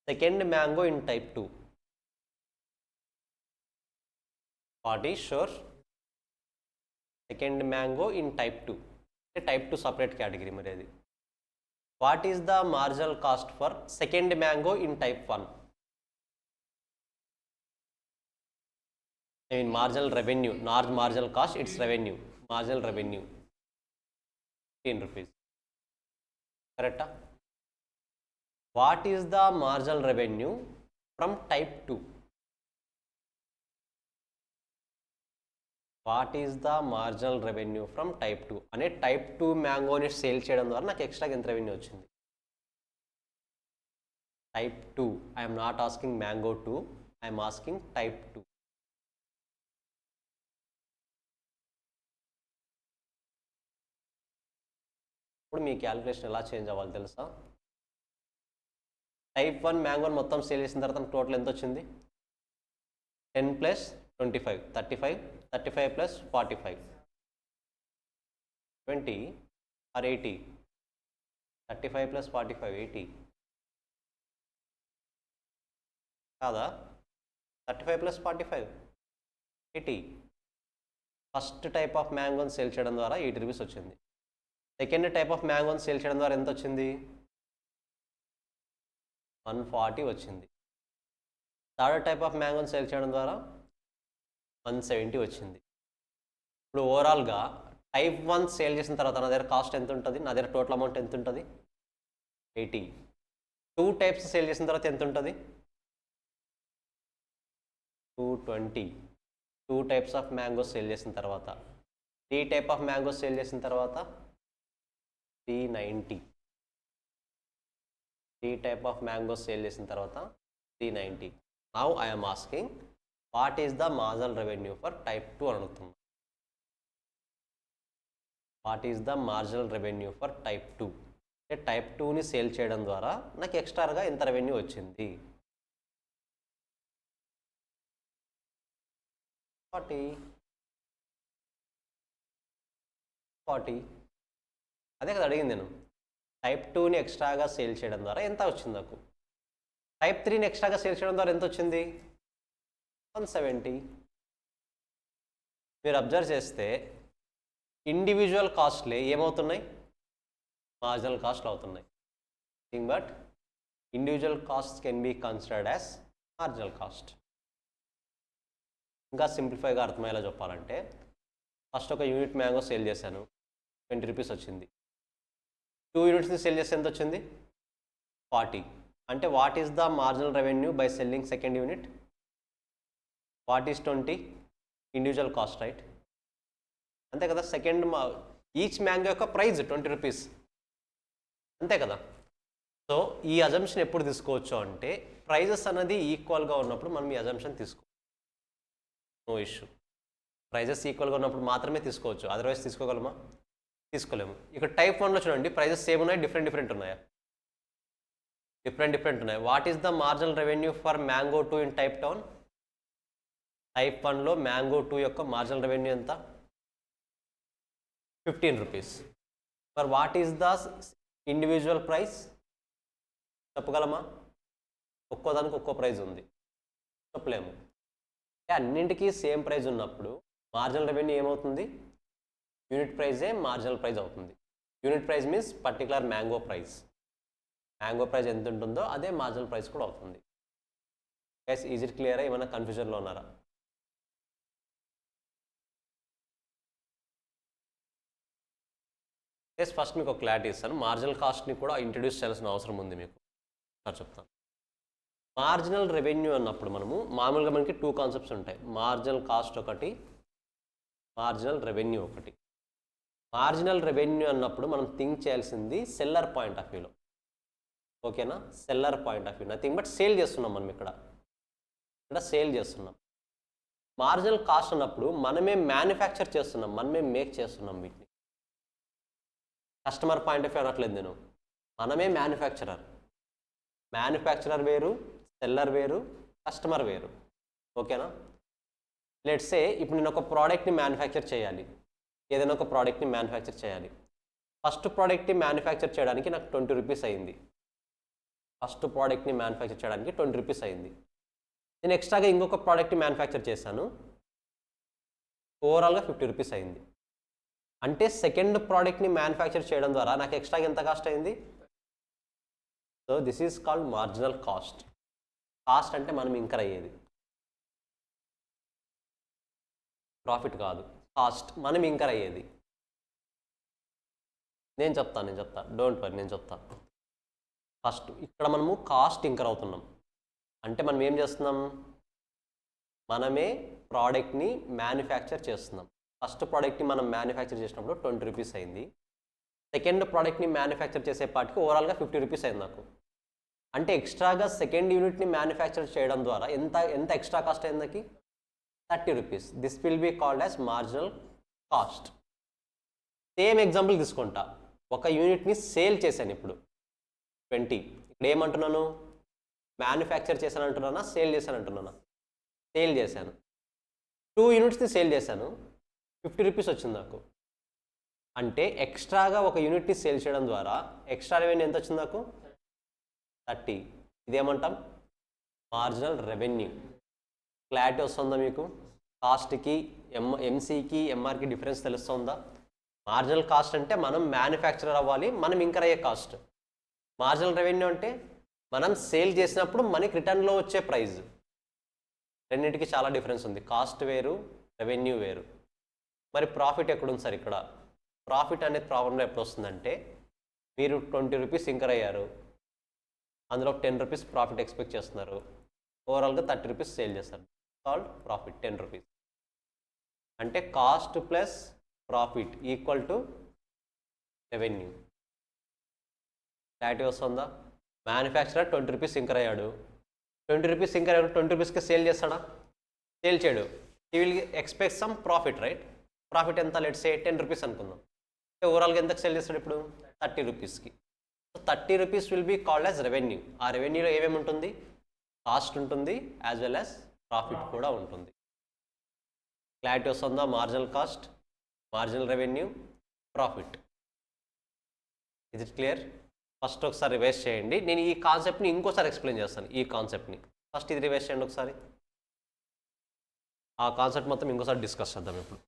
second mango in type 2? What is sure? Second mango in type 2, అంటే type 2 separate category మరి అది. What is the marginal cost for second mango in type 1? I mean marginal revenue, not marginal cost, it's revenue. Marginal revenue 10 rupees. Correct? What is the marginal revenue from type 2? What is the marginal revenue from type 2? అనే type 2 మ్యాంగోని sale చేయడం ద్వారా నాకు ఎక్స్ట్రాగా ఎంత revenue వచ్చింది? Type 2. I'm not asking mango 2, I'm asking type 2. ఇప్పుడు మీ calculation ఎలా change అవ్వాలి తెలుసా? టైప్ 1 మ్యాంగోని మొత్తం సేల్ చేసిన తర్వాత టోటల్ ఎంత వచ్చింది? 10 ప్లస్ 25, 35, 35 ప్లస్ 45, 20 ఆర్ 80. 35 ప్లస్ 45, 80 కాదా? 35 ప్లస్ 45, 80. ఫస్ట్ టైప్ ఆఫ్ మ్యాంగోని సేల్ చేయడం ద్వారా 80 రూపీస్ వచ్చింది. సెకండ్ టైప్ ఆఫ్ మ్యాంగోని సేల్ చేయడం ద్వారా ఎంత వచ్చింది? 140 వచ్చింది. థర్డ్ టైప్ ఆఫ్ మ్యాంగోని సేల్ చేయడం ద్వారా 170 వచ్చింది. ఇప్పుడు ఓవరాల్గా టైప్ 1 సేల్ చేసిన తర్వాత నా దగ్గర కాస్ట్ ఎంత ఉంటుంది? నా దగ్గర టోటల్ అమౌంట్ ఎంత ఉంటుంది? 80. 2 టైప్స్ సేల్ చేసిన తర్వాత ఎంత ఉంటుంది? 220. 2 టైప్స్ ఆఫ్ మ్యాంగోస్ సేల్ చేసిన తర్వాత. 3 టైప్ ఆఫ్ మ్యాంగోస్ సేల్ చేసిన తర్వాత 390. 3 టైప్ ఆఫ్ మ్యాంగోస్ సేల్ చేసిన తర్వాత 390. Now I'm asking what is the marginal revenue for type 2 అని అడుగుతున్నా. What is the marginal revenue for type 2? అంటే టైప్ 2ని సేల్ చేయడం ద్వారా నాకు ఎక్స్ట్రాగా ఎంత రెవెన్యూ వచ్చింది? 40. అదే కదా అడిగింది నేను. టైప్ 2ని ఎక్స్ట్రాగా సేల్ చేయడం ద్వారా ఎంత వచ్చింది నాకు? టైప్ 3ని ఎక్స్ట్రాగా సేల్ చేయడం ద్వారా ఎంత వచ్చింది? 170. మీరు అబ్జర్వ్ చేస్తే ఇండివిజువల్ కాస్ట్లే ఏమవుతున్నాయి? మార్జినల్ కాస్ట్ అవుతున్నాయి. But individual cost can be considered as marginal cost. ఇంకా సింప్లిఫైగా అర్థమయ్యేలా చెప్పాలంటే, ఫస్ట్ ఒక యూనిట్ మ్యాంగో సేల్ చేశాను, 20 రూపీస్ వచ్చింది. 2 యూనిట్స్ని సేల్ చేస్తే ఎంత వచ్చింది? 40. అంటే what is the marginal revenue by selling second unit? What is 20? Individual cost, right? అంతే కదా. సెకండ్ ఈచ్ మ్యాంగో యొక్క ప్రైస్ 20 రూపీస్, అంతే కదా. సో ఈ అజంప్షన్ ఎప్పుడు తీసుకోవచ్చు అంటే, ప్రైజెస్ అనేది ఈక్వల్గా ఉన్నప్పుడు మనం ఈ అజంప్షన్ తీసుకోవచ్చు. No issue. ప్రైజెస్ ఈక్వల్గా ఉన్నప్పుడు మాత్రమే తీసుకోవచ్చు, అదర్వైజ్ తీసుకోగలమా? తీసుకోలేము. ఇక్కడ టైప్ 1లో చూడండి, ప్రైజెస్ సేమ్ ఉన్నాయి, డిఫరెంట్ ఉన్నాయా? డిఫరెంట్ ఉన్నాయి. What is the marginal revenue for mango 2 in type 1? Type 1లో మ్యాంగో 2 యొక్క మార్జినల్ రెవెన్యూ ఎంత? 15 rupees. For what is the individual price? చెప్పగలమా? ఒక్కోదానికి ఒక్కో ప్రైజ్ ఉంది, చెప్పలేము. అన్నింటికీ సేమ్ ప్రైజ్ ఉన్నప్పుడు మార్జినల్ రెవెన్యూ ఏమవుతుంది? యూనిట్ ప్రైజే మార్జినల్ ప్రైజ్ అవుతుంది. Unit price means particular mango price. Mango price ఎంత ఉంటుందో అదే మార్జినల్ ప్రైస్ కూడా అవుతుంది. గైస్, ఈజ్ ఇట్ క్లియరా? ఏమైనా కన్ఫ్యూజన్లో ఉన్నారా? గైస్, ఫస్ట్ మీకు ఒక క్లారిటీ ఇస్తాను. మార్జినల్ కాస్ట్ని కూడా ఇంట్రడ్యూస్ చేయాల్సిన అవసరం ఉంది మీకు, చెప్తాను. మార్జినల్ రెవెన్యూ అన్నప్పుడు మామూలుగా మనకి 2 కాన్సెప్ట్స్ ఉంటాయి. మార్జినల్ కాస్ట్ ఒకటి, మార్జినల్ రెవెన్యూ ఒకటి. మార్జినల్ రెవెన్యూ అన్నప్పుడు మనం థింక్ చేయాల్సింది సెల్లర్ పాయింట్ ఆఫ్ వ్యూలో, ఓకేనా? Seller point of view, nothing but sale చేస్తున్నాం మనం ఇక్కడ సేల్ చేస్తున్నాం. మార్జినల్ కాస్ట్ అన్నప్పుడు మనమే మ్యానుఫ్యాక్చర్ చేస్తున్నాం, మనమే మేక్ చేస్తున్నాం వీటిని. కస్టమర్ పాయింట్ ఆఫ్ వ్యూ అనట్లేదు నేను, మనమే మ్యానుఫ్యాక్చరర్ వేరు, సెల్లర్ వేరు, కస్టమర్ వేరు, ఓకేనా? లెట్స్ సే ఇప్పుడు నేను ఒక ప్రోడక్ట్ని మ్యానుఫ్యాక్చర్ చేయాలి, ఏదైనా ఒక ప్రోడక్ట్ని మ్యానుఫ్యాక్చర్ చేయాలి. ఫస్ట్ ప్రోడక్ట్ని మ్యానుఫ్యాక్చర్ చేయడానికి నాకు 20 రూపీస్ అయింది. ఫస్ట్ ప్రోడక్ట్ని మ్యానుఫ్యాక్చర్ చేయడానికి 20 రూపీస్ అయింది. నేను ఎక్స్ట్రాగా ఇంకొక ప్రోడక్ట్ని మ్యానుఫ్యాక్చర్ చేశాను, ఓవరాల్గా 50 రూపీస్ అయింది. అంటే సెకండ్ ప్రోడక్ట్ని మ్యానుఫ్యాక్చర్ చేయడం ద్వారా నాకు ఎక్స్ట్రాగా ఎంత కాస్ట్ అయింది? So this is called marginal cost. Cost అంటే మనం ఇంకర్ అయ్యేది, ప్రాఫిట్ కాదు, కాస్ట్ మనం ఇంకర్ అయ్యేది. నేను చెప్తా, డోంట్ వరీ, నేను చెప్తాను. ఫస్ట్ ఇక్కడ మనము కాస్ట్ ఇంకర్ అవుతున్నాం అంటే మనం ఏం చేస్తున్నాం? మనమే ప్రోడక్ట్ని మ్యానుఫ్యాక్చర్ చేస్తున్నాం. ఫస్ట్ ప్రోడక్ట్ని మనం మ్యానుఫ్యాక్చర్ చేసినప్పుడు 20 రూపీస్ అయింది. సెకండ్ ప్రోడక్ట్ని మ్యానుఫ్యాక్చర్ చేసేపాటికి ఓవరాల్గా 50 రూపీస్ అయింది నాకు. అంటే ఎక్స్ట్రాగా సెకండ్ యూనిట్ని మ్యానుఫ్యాక్చర్ చేయడం ద్వారా ఎంత ఎక్స్ట్రా కాస్ట్ అయింది నాకు? 30 rupees. This will be called as marginal cost. Same example తీసుకుంటా. ఒక యూనిట్ని సేల్ చేశాను ఇప్పుడు 20. ఇక్కడ ఏమంటున్నాను? మ్యానుఫ్యాక్చర్ చేశాను అంటున్నానా, సేల్ చేశాను అంటున్నానా? సేల్ చేశాను. 2 యూనిట్స్ని సేల్ చేశాను, 50 రూపీస్ వచ్చింది నాకు. అంటే ఎక్స్ట్రాగా ఒక యూనిట్ని సేల్ చేయడం ద్వారా ఎక్స్ట్రా రెవెన్యూ ఎంత వచ్చింది నాకు? 30. ఇదేమంటాం? Marginal revenue. క్లారిటీ వస్తుందా మీకు? కాస్ట్కి ఎంసీకి ఎంఆర్కి డిఫరెన్స్ తెలుస్తుందా? మార్జినల్ కాస్ట్ అంటే మనం మ్యానుఫ్యాక్చరర్ అవ్వాలి, మనం ఇంకర్ అయ్యే కాస్ట్. మార్జినల్ రెవెన్యూ అంటే మనం సేల్ చేసినప్పుడు మనకి రిటర్న్లో వచ్చే ప్రైజ్. రెండింటికి చాలా డిఫరెన్స్ ఉంది. కాస్ట్ వేరు, రెవెన్యూ వేరు. మరి ప్రాఫిట్ ఎక్కడుంది సార్? ఇక్కడ ప్రాఫిట్ అనేది ప్రాబ్లంలో ఎప్పుడు వస్తుందంటే, మీరు 20 రూపీస్ ఇంకర్ అయ్యారు, అందులో 10 రూపీస్ ప్రాఫిట్ ఎక్స్పెక్ట్ చేస్తున్నారు, ఓవరాల్గా 30 రూపీస్ సేల్ చేస్తారు. Called profit 10 rupees. అంటే cost plus profit equal to revenue. Clarity వస్తుందా? మ్యానుఫ్యాక్చరర్ 20 రూపీస్ ఇంకర్ అయ్యాడు, 20 రూపీస్ ఇంకర్ అయ్యాడు, 20 రూపీస్కి సేల్ చేస్తాడా? సేల్ చేయడు. He will expect some profit, right? Profit ఎంత? లెట్స్ సే 10 రూపీస్ అనుకుందాం. ఓవరాల్గా ఎంతకు సేల్ చేస్తాడు ఇప్పుడు? 30 రూపీస్కి. So 30 rupees will be called as revenue. ఆ రెవెన్యూలో ఏమేమి ఉంటుంది? కాస్ట్ ఉంటుంది, యాజ్ వెల్ యాజ్ ప్రాఫిట్ కూడా ఉంటుంది. క్లారిటీ వస్తుందా? Marginal cost, marginal revenue, profit. Is it clear? First ఒకసారి రివైజ్ చేయండి. నేను ఈ కాన్సెప్ట్ని ఇంకోసారి ఎక్స్ప్లెయిన్ చేస్తాను. ఈ కాన్సెప్ట్ని ఫస్ట్ ఇది రివైజ్ చేయండి ఒకసారి. ఆ కాన్సెప్ట్ మొత్తం ఇంకోసారి డిస్కస్ చేద్దాం ఇప్పుడు.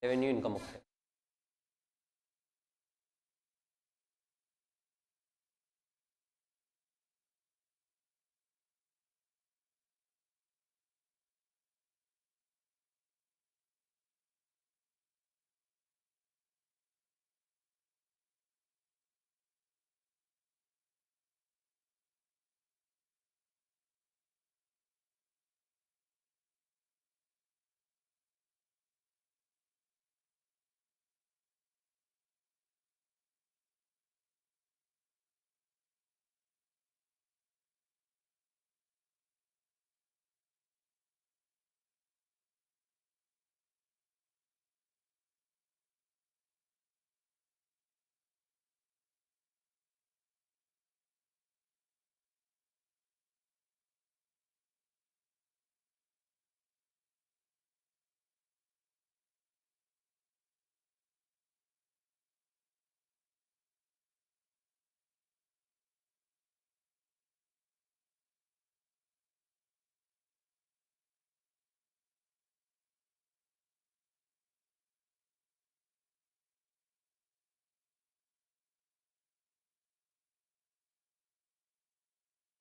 రెవెన్యూ ఇన్కమ్ ఒకటే.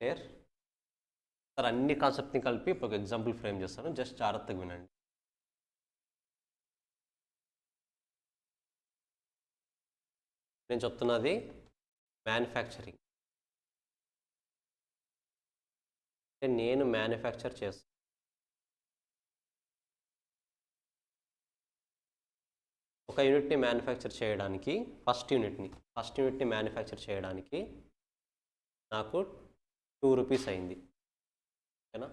Clear sir? అన్ని కాన్సెప్ట్ని కలిపి ఇప్పుడు ఒక ఎగ్జాంపుల్ ఫ్రేమ్ చేస్తాను, జస్ట్ జాగ్రత్తగా వినండి. నేను చెప్తున్నది మ్యానుఫ్యాక్చరింగ్. అంటే నేను మ్యానుఫ్యాక్చర్ చేస్తాను. ఒక యూనిట్ని మ్యానుఫ్యాక్చర్ చేయడానికి ఫస్ట్ యూనిట్ని మ్యానుఫ్యాక్చర్ చేయడానికి నాకు 2 రూపీస్ అయింది. ఓకేనా?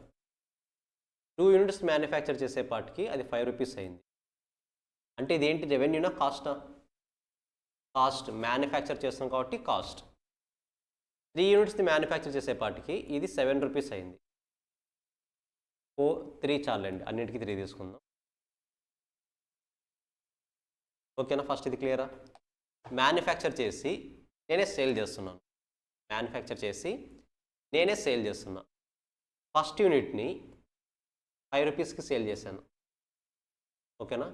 2 యూనిట్స్ మ్యానుఫ్యాక్చర్ చేసేపాటికి అది 5 రూపీస్ అయింది. అంటే ఇదేంటి, రెవెన్యూనా కాస్టా? కాస్ట్. మ్యానుఫ్యాక్చర్ చేస్తాం కాబట్టి కాస్ట్. 3 యూనిట్స్ని మ్యానుఫ్యాక్చర్ చేసేపాటికి ఇది 7 రూపీస్ అయింది. 3 చాలండి, అన్నిటికీ 3 తీసుకుందాం. ఓకేనా? ఫస్ట్ ఇది క్లియరా? మ్యానుఫ్యాక్చర్ చేసి నేనే సేల్ చేస్తున్నాను. ఫస్ట్ యూనిట్ని 5 రూపీస్కి సేల్ చేశాను. ఓకేనా?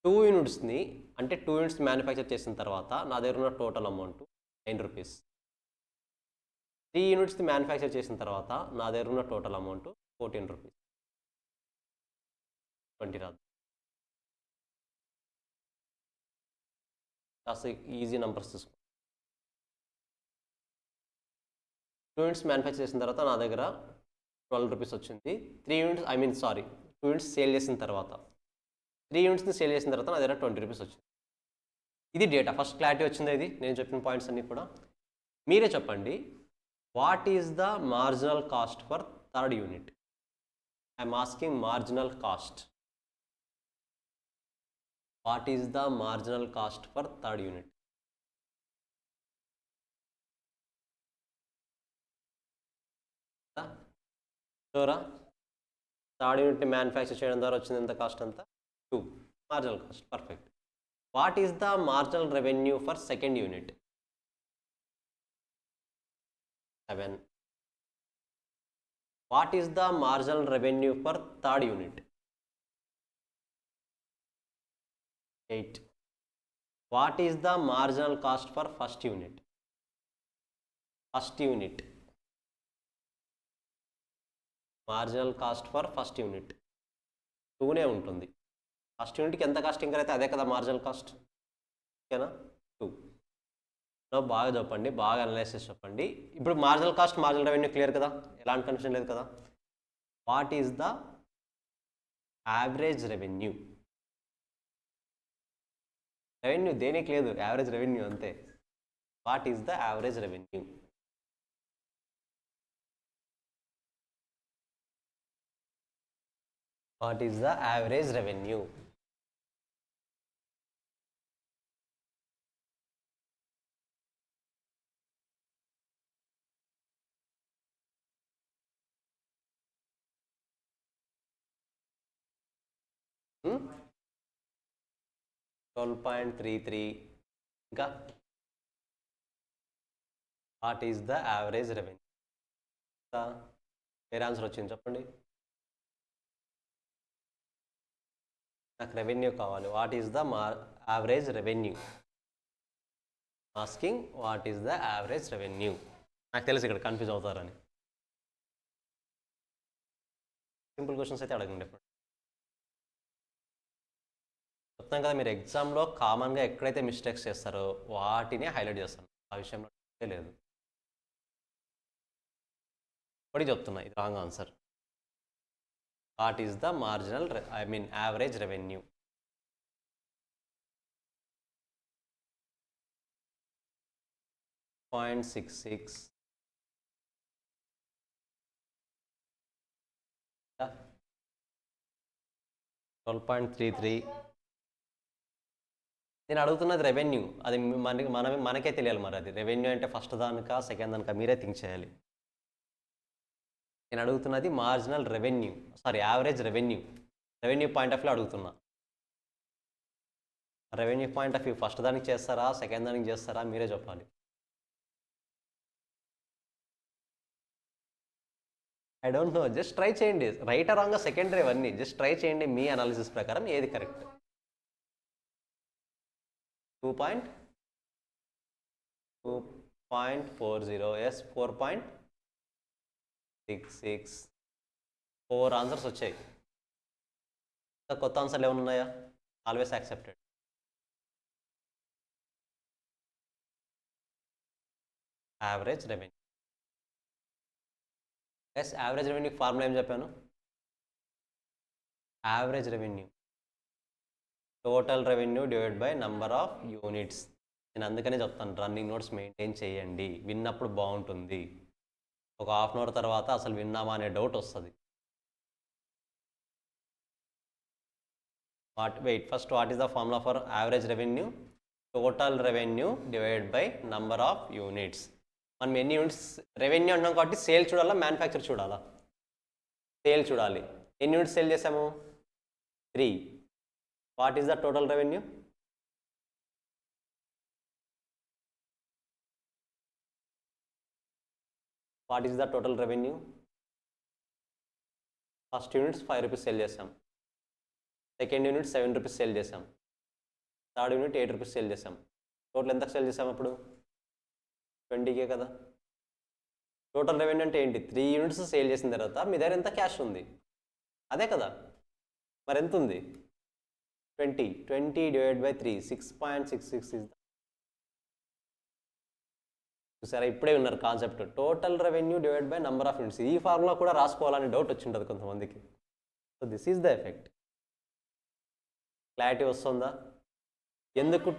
2 యూనిట్స్ని అంటే 2 యూనిట్స్ మ్యానుఫ్యాక్చర్ చేసిన తర్వాత నా దగ్గర ఉన్న టోటల్ అమౌంట్ 9 రూపీస్. 3 యూనిట్స్ని మ్యానుఫ్యాక్చర్ చేసిన తర్వాత నా దగ్గర ఉన్న టోటల్ అమౌంట్ 14 రూపీస్. 20 రాదు. కాస్త ఈజీ నెంబర్స్ తీసుకో. 2 యూనిట్స్ మ్యానుఫ్యాక్చర్ చేసిన తర్వాత నా దగ్గర 12 రూపీస్ వచ్చింది. 2 యూనిట్స్ సేల్ చేసిన తర్వాత 3 యూనిట్స్ని సేల్ చేసిన తర్వాత నా దగ్గర 20 రూపీస్ వచ్చింది. ఇది డేటా. ఫస్ట్ క్లారిటీ వచ్చిందా? ఇది నేను చెప్పిన పాయింట్స్ అన్నీ కూడా మీరే చెప్పండి. What is the marginal cost for third unit? I'm asking marginal cost. What is the marginal cost for third unit? షూరా? థర్డ్ యూనిట్ని మ్యానుఫ్యాక్చర్ చేయడం ద్వారా వచ్చింది ఎంత కాస్ట్? అంతా 2 marginal cost. Perfect. What is the marginal revenue for second unit? 7. What is the marginal revenue for third unit? 8. What is the marginal cost for first unit? Marginal cost for first unit 2నే ఉంటుంది. First యూనిట్కి ఎంత cost incur అయితే అదే కదా marginal cost. ఓకేనా? 2. బాగా చెప్పండి, బాగా అనలైసిస్ చెప్పండి. ఇప్పుడు marginal cost, marginal revenue clear కదా? ఎలాంటి కన్ఫ్యూజన్ లేదు కదా? What is the average revenue? Revenue దేనికి లేదు, యావరేజ్ రెవెన్యూ అంతే. What is the average revenue? What is the average revenue? Hmm? 12.33. ఇంకా what is the average revenue? వేరే ఆన్సర్ వచ్చింది చెప్పండి. నాకు రెవెన్యూ కావాలి. What is the average revenue? Asking what is the average revenue. నాకు తెలుసు ఇక్కడ కన్ఫ్యూజ్ అవుతారని. సింపుల్ క్వశ్చన్స్ అయితే అడగండి. చెప్తాను కదా, మీరు ఎగ్జామ్లో కామన్గా ఎక్కడైతే మిస్టేక్స్ చేస్తారో వాటిని హైలైట్ చేస్తాను. ఆ విషయంలో లేదు. ఇప్పుడు చెప్తున్నా, ఇది wrong answer. What is the marginal average revenue? .66. 12.33. నేను అడుగుతున్నది రెవెన్యూ. అది మనకే తెలియాలి. మరి అది రెవెన్యూ అంటే ఫస్ట్ దానికా సెకండ్ దానికా మీరే థింక్ చేయాలి. నేను అడుగుతున్నది marginal revenue, average revenue. Revenue point of view అడుగుతున్నా. Revenue point of view first దానికి చేస్తారా సెకండ్ దానికి చేస్తారా మీరే చెప్పాలి. I don't know, just try చేయండి. రైట్ రాంగ్ సెకండరీ అవన్నీ జస్ట్ ట్రై చేయండి. మీ అనాలిసిస్ ప్రకారం ఏది కరెక్ట్? 2.40. ఎస్, 4.66. 4 ఆన్సర్స్ వచ్చాయి. కొత్త ఆన్సర్లు ఏమైనా ఉన్నాయా? Always accepted. Average revenue. Yes, average revenue formula ఏం చెప్పాను? Average revenue total revenue divide by number of units. నేను అందుకనే చెప్తాను రన్నింగ్ నోట్స్ మెయింటైన్ చేయండి. విన్నప్పుడు బాగుంటుంది. ఒక హాఫ్ అన్ అవర్ తర్వాత అసలు విన్నామా అనే డౌట్ వస్తుంది. First what is the formula for average revenue? Total revenue divide by number of units. మనం ఎన్ని యూనిట్స్ రెవెన్యూ అంటున్నాం కాబట్టి సేల్ చూడాలా మ్యానుఫ్యాక్చర్ చూడాలా? సేల్ చూడాలి. ఎన్ని యూనిట్స్ సేల్ చేసాము? 3. What is the total revenue? What is the total revenue? First units 5 rupees sale చేసాం. సెకండ్ యూనిట్ 7 రూపీస్ సేల్ చేసాం. థర్డ్ యూనిట్ 8 రూపీస్ సేల్ చేసాం. టోటల్ ఎంత సేల్ చేసాం అప్పుడు? 20K కదా. టోటల్ రెవెన్యూ అంటే ఏంటి? 3 యూనిట్స్ సేల్ చేసిన తర్వాత మీ దగ్గర ఎంత క్యాష్ ఉంది అదే కదా. మరి ఎంత ఉంది? 20 డివైడ్ బై 3, 6.66 ఇస్. చూసారా, ఇప్పుడే ఉన్నారు concept. Total revenue divide by number of units. ఈ ఫార్ములా కూడా రాసుకోవాలని డౌట్ వచ్చి ఉంటుంది కొంతమందికి. So this is the effect. Clarity వస్తుందా? ఎందుకు?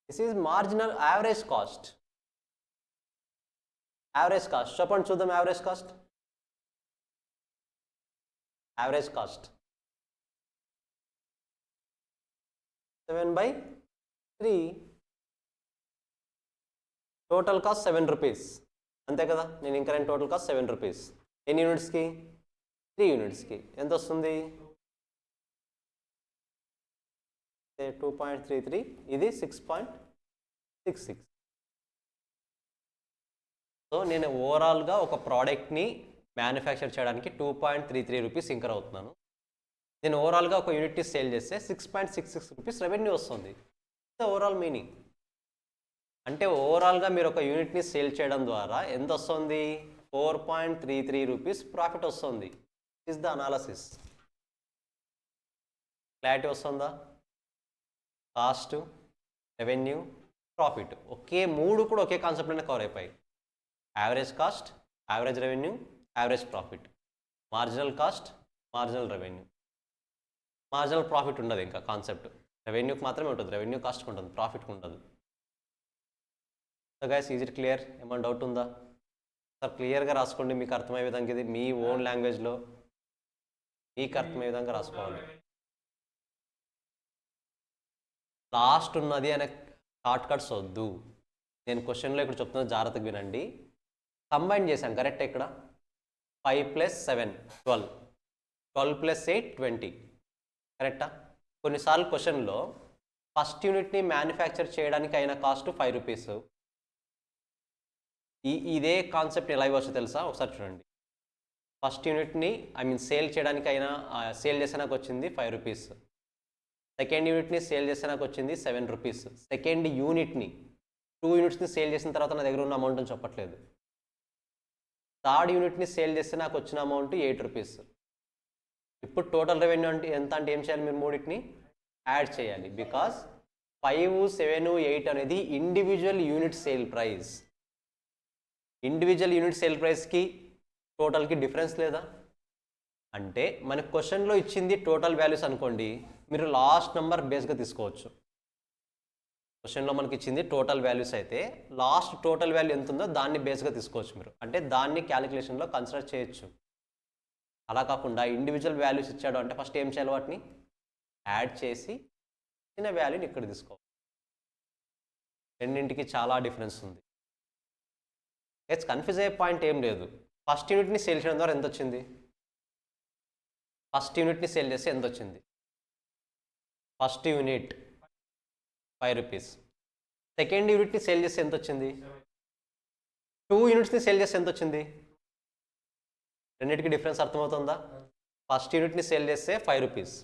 This is marginal average cost. Average cost చెప్పండి చూద్దాం. Average cost 7/3. Total cost 7 rupees అంతే కదా. నేను టోటల్ కాస్ట్ 7 రూపీస్. ఎన్ని యూనిట్స్కి? 3 యూనిట్స్కి. ఎంత వస్తుంది? 2.33. ఇది 6.66. సో నేను ఓవరాల్గా ఒక ప్రోడక్ట్ని మ్యానుఫ్యాక్చర్ చేయడానికి 2.33 రూపీస్ ఇంకర్ అవుతున్నాను. నేను ఓవరాల్గా ఒక యూనిట్ని సేల్ చేస్తే 6.66 రూపీస్ రెవెన్యూ వస్తుంది. ఓవరాల్ మీనింగ్ అంటే ఓవరాల్గా మీరు ఒక యూనిట్ని సేల్ చేయడం ద్వారా ఎంత వస్తుంది? 4.33 రూపీస్ ప్రాఫిట్ వస్తుంది. Is the analysis. క్లారిటీ వస్తుందా? కాస్ట్, రెవెన్యూ, ప్రాఫిట్ ఒకే 3 కూడా ఒకే కాన్సెప్ట్లోనే కవర్ అయిపోయాయి. Average cost, average revenue, average profit. Marginal cost, marginal revenue. Marginal profit ఉండదు ఇంకా కాన్సెప్ట్. రెవెన్యూకి మాత్రమే ఉంటుంది. రెవెన్యూ కాస్ట్కి ఉంటుంది, ప్రాఫిట్కి ఉండదు. So guys, is it clear? ఏమైనా డౌట్ ఉందా? సార్ క్లియర్గా రాసుకోండి, మీకు అర్థమయ్యే విధంగా ఇది మీ ఓన్ లాంగ్వేజ్లో. మీకు అర్థమయ్యే విధంగా రాసుకోవాలి. లాస్ట్ ఉన్నది అనే షార్ట్ కట్స్ వద్దు. నేను క్వశ్చన్లో ఇక్కడ చెప్తున్నా, జాగ్రత్తగా వినండి. కంబైన్ చేశాం కరెక్ట్. ఇక్కడ 5 + 7 12, 12 + 8 20 కరెక్టా? కొన్నిసార్లు క్వశ్చన్లో ఫస్ట్ యూనిట్ని మ్యానుఫ్యాక్చర్ చేయడానికి అయిన కాస్ట్ 5 రూపీస్. ఇదే కాన్సెప్ట్ ఎలా ఇవ్వచ్చు తెలుసా? ఒకసారి చూడండి. ఫస్ట్ యూనిట్ని సేల్ చేయడానికి అయినా సేల్ చేస్తే నాకు వచ్చింది 5 రూపీస్. సెకండ్ యూనిట్ని సేల్ చేస్తే నాకు వచ్చింది 7 రూపీస్. సెకండ్ యూనిట్ని 2 యూనిట్స్ని సేల్ చేసిన తర్వాత నా దగ్గర ఉన్న అమౌంట్ అని చెప్పట్లేదు. థర్డ్ యూనిట్ని సేల్ చేస్తే నాకు వచ్చిన అమౌంట్ 8 రూపీస్. ఇప్పుడు టోటల్ రెవెన్యూ అంటే ఎంత అంటే ఏం చేయాలి? మీరు మూడింటిని యాడ్ చేయాలి. బికాస్ 5, 7, 8 అనేది individual unit sale price. Individual unit sale ప్రైస్కి టోటల్కి డిఫరెన్స్ లేదా? అంటే మన క్వశ్చన్లో ఇచ్చింది టోటల్ వాల్యూస్ అనుకోండి, మీరు లాస్ట్ నెంబర్ బేస్గా తీసుకోవచ్చు. క్వశ్చన్లో మనకి ఇచ్చింది టోటల్ వాల్యూస్ అయితే లాస్ట్ టోటల్ వాల్యూ ఎంత ఉందో దాన్ని బేస్గా తీసుకోవచ్చు మీరు. అంటే దాన్ని క్యాలిక్యులేషన్లో కన్సిడర్ చేయొచ్చు. అలా కాకుండా ఇండివిజువల్ వాల్యూస్ ఇచ్చాడు అంటే ఫస్ట్ ఏం చేయాలి? వాటిని యాడ్ చేసి చిన్న వాల్యూని ఇక్కడ తీసుకోవాలి. రెండింటికి చాలా డిఫరెన్స్ ఉంది. ఇట్స్ కన్ఫ్యూజ్ అయ్యే పాయింట్ ఏం లేదు. ఫస్ట్ యూనిట్ని సేల్ చేయడం ద్వారా ఎంత వచ్చింది? ఫస్ట్ యూనిట్ని సేల్ చేస్తే ఎంత వచ్చింది? First unit 5 rupees. సెకండ్ యూనిట్ని సేల్ చేస్తే ఎంత వచ్చింది? 2 యూనిట్స్ని సేల్ చేస్తే ఎంత వచ్చింది? రెండింటికి డిఫరెన్స్ అర్థమవుతుందా? ఫస్ట్ యూనిట్ని సేల్ చేస్తే 5 రూపీస్,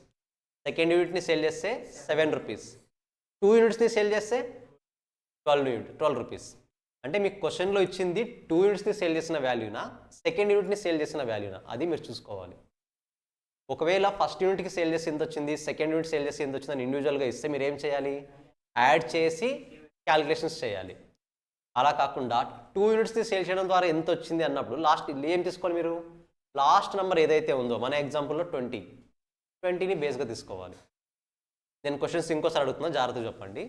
సెకండ్ యూనిట్ని సేల్ చేస్తే 7 రూపీస్, 2 యూనిట్స్ని సేల్ చేస్తే 12 రూపీస్. అంటే మీకు క్వశ్చన్లో ఇచ్చింది 2 యూనిట్స్ని సేల్ చేసిన వాల్యూనా, సెకండ్ యూనిట్ని సేల్ చేసిన వాల్యూనా, అది మీరు చూసుకోవాలి. ఒకవేళ ఫస్ట్ యూనిట్కి సేల్ చేసి ఎంత వచ్చింది, సెకండ్ యూనిట్ సేల్ చేసి ఎంత వచ్చిందని ఇండివిజువల్గా ఇస్తే మీరు ఏం చేయాలి? యాడ్ చేసి క్యాలిక్యులేషన్స్ చేయాలి. అలా కాకుండా 2 యూనిట్స్ని సేల్ చేయడం ద్వారా ఎంత వచ్చింది అన్నప్పుడు లాస్ట్ ఏం తీసుకోవాలి? మీరు లాస్ట్ నెంబర్ ఏదైతే ఉందో, మన ఎగ్జాంపుల్లో 20ని బేస్గా తీసుకోవాలి. నేను క్వశ్చన్స్ ఇంకోసారి అడుగుతున్నా, జాగ్రత్తగా చెప్పండి.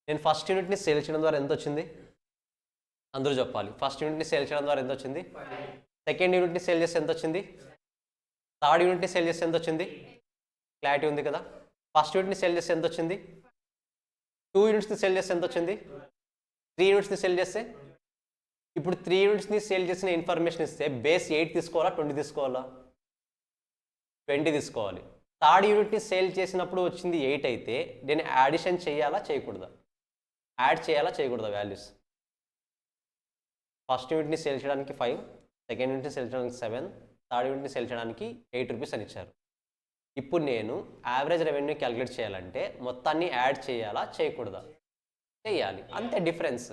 నేను ఫస్ట్ యూనిట్ని సేల్ చేయడం ద్వారా ఎంత వచ్చింది అందరూ చెప్పాలి. ఫస్ట్ యూనిట్ని సేల్ చేయడం ద్వారా ఎంత వచ్చింది? సెకండ్ యూనిట్ని సేల్ చేస్తే ఎంత వచ్చింది? థర్డ్ యూనిట్ని సేల్ చేస్తే ఎంత వచ్చింది? క్లారిటీ ఉంది కదా? ఫస్ట్ యూనిట్ని సేల్ చేస్తే ఎంత వచ్చింది? 2 యూనిట్స్ని సేల్ చేస్తే ఎంత వచ్చింది? 3 యూనిట్స్ని సేల్ చేస్తే, ఇప్పుడు 3 యూనిట్స్ని సేల్ చేసిన ఇన్ఫర్మేషన్ ఇస్తే బేస్ 8 తీసుకోవాలా 20 తీసుకోవాలా? 20 తీసుకోవాలి. థర్డ్ యూనిట్ని సేల్ చేసినప్పుడు వచ్చింది 8 అయితే నేను యాడిషన్ చేయాలా చేయకూడదా? యాడ్ చేయాలా చేయకూడదా వాల్యూస్? ఫస్ట్ యూనిట్ని సేల్ చేయడానికి 5, సెకండ్ యూనిట్ని సేల్ చేయడానికి 7, థర్డ్ యూనిట్ని సేల్ చేయడానికి 8 రూపీస్ అని ఇచ్చారు. ఇప్పుడు నేను యావరేజ్ రెవెన్యూ క్యాలిక్యులేట్ చేయాలంటే మొత్తాన్ని యాడ్ చేయాలా చేయకూడదా? చేయాలి. అంతే డిఫరెన్స్.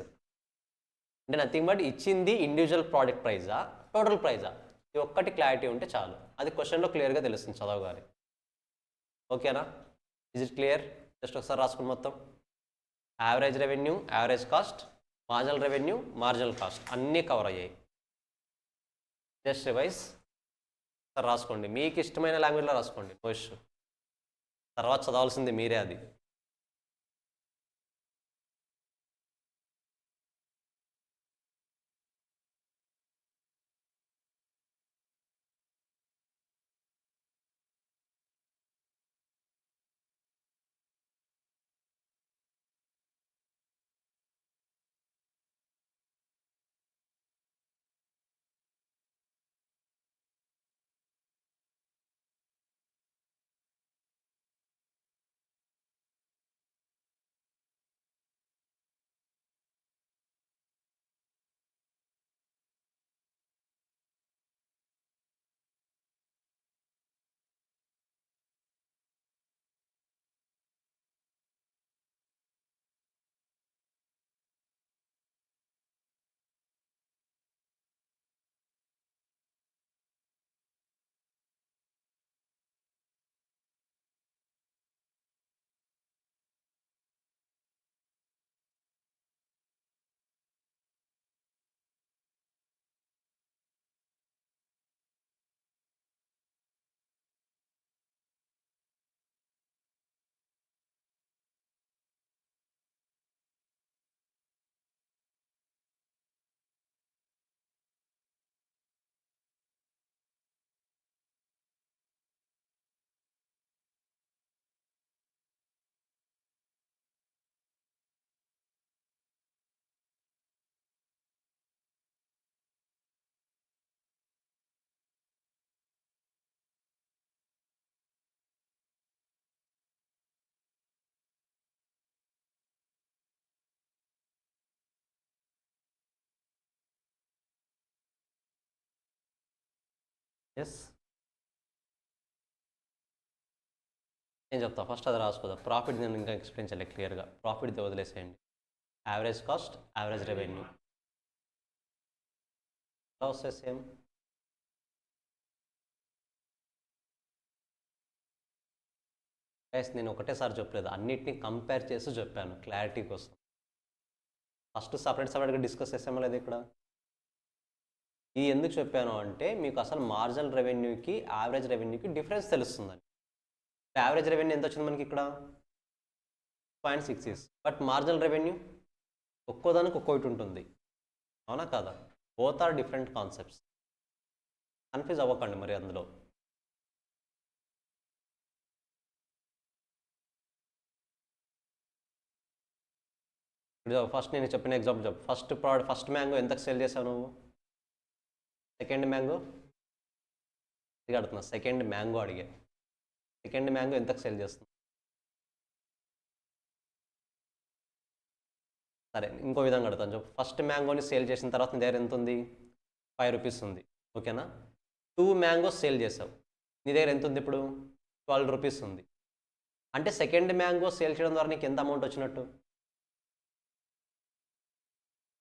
అంటే నథింగ్ బట్ ఇచ్చింది ఇండివిజువల్ ప్రోడక్ట్ ప్రైజా టోటల్ ప్రైజా, ఇది ఒక్కటి క్లారిటీ ఉంటే చాలు. అది క్వశ్చన్లో క్లియర్గా తెలుస్తుంది చదవగానే. ఓకేనా? Is it clear? జస్ట్ ఒకసారి రాసుకుని మొత్తం. Average revenue, average cost, marginal revenue, marginal cost అన్నీ కవర్ అయ్యాయి. జస్ట్ రివైజ్ రాసుకోండి. మీకు ఇష్టమైన లాంగ్వేజ్లో రాసుకోండి, నో ఇష్యూ. తర్వాత చదవాల్సింది మీరే అది. ఎస్ నేను చెప్తా ఫస్ట్ అది రాసుకోదా. ప్రాఫిట్ నేను ఇంకా ఎక్స్ప్లెయిన్ చేయాలి క్లియర్గా. ప్రాఫిట్ది వదిలేసేయండి. యావరేజ్ కాస్ట్, యావరేజ్ రెవెన్యూ ఎలా వస్తాయి సేమ్. గైస్ నేను ఒకటేసారి చెప్పలేదు, అన్నిటినీ కంపేర్ చేసి చెప్పాను క్లారిటీ కోసం. ఫస్ట్ సపరేట్గా డిస్కస్ చేసామో లేదు ఇక్కడ. ఇది ఎందుకు చెప్పాను అంటే మీకు అసలు మార్జినల్ రెవెన్యూకి యావరేజ్ రెవెన్యూకి డిఫరెన్స్ తెలుస్తుందని. యావరేజ్ రెవెన్యూ ఎంత వచ్చింది మనకి ఇక్కడ 0.6 బట్ మార్జినల్ రెవెన్యూ ఒక్కోదానికి ఒక్కోటి ఉంటుంది, అవునా కాదా? Both are different concepts. Confuse అవ్వకండి మరి అందులో. ఫస్ట్ నేను చెప్పిన ఎగ్జాంపుల్ చెప్పు. ఫస్ట్ మ్యాంగో ఎంతకు సేల్ చేసావు నువ్వు? సెకండ్ మ్యాంగో ఇది అడుగుతున్నా. సెకండ్ మ్యాంగో అడిగా. సెకండ్ మ్యాంగో ఎంతకు సేల్ చేస్తుంది? సరే ఇంకో విధంగా అడుగుతాను చెప్పు. ఫస్ట్ మ్యాంగోని సేల్ చేసిన తర్వాత నీ దగ్గర ఎంత ఉంది? 5 రూపీస్ ఉంది, ఓకేనా? 2 మ్యాంగోస్ సేల్ చేసావు, నీ దగ్గర ఎంత ఉంది ఇప్పుడు? 12 రూపీస్ ఉంది. అంటే సెకండ్ మ్యాంగో సేల్ చేయడం ద్వారా నీకు ఎంత అమౌంట్ వచ్చినట్టు?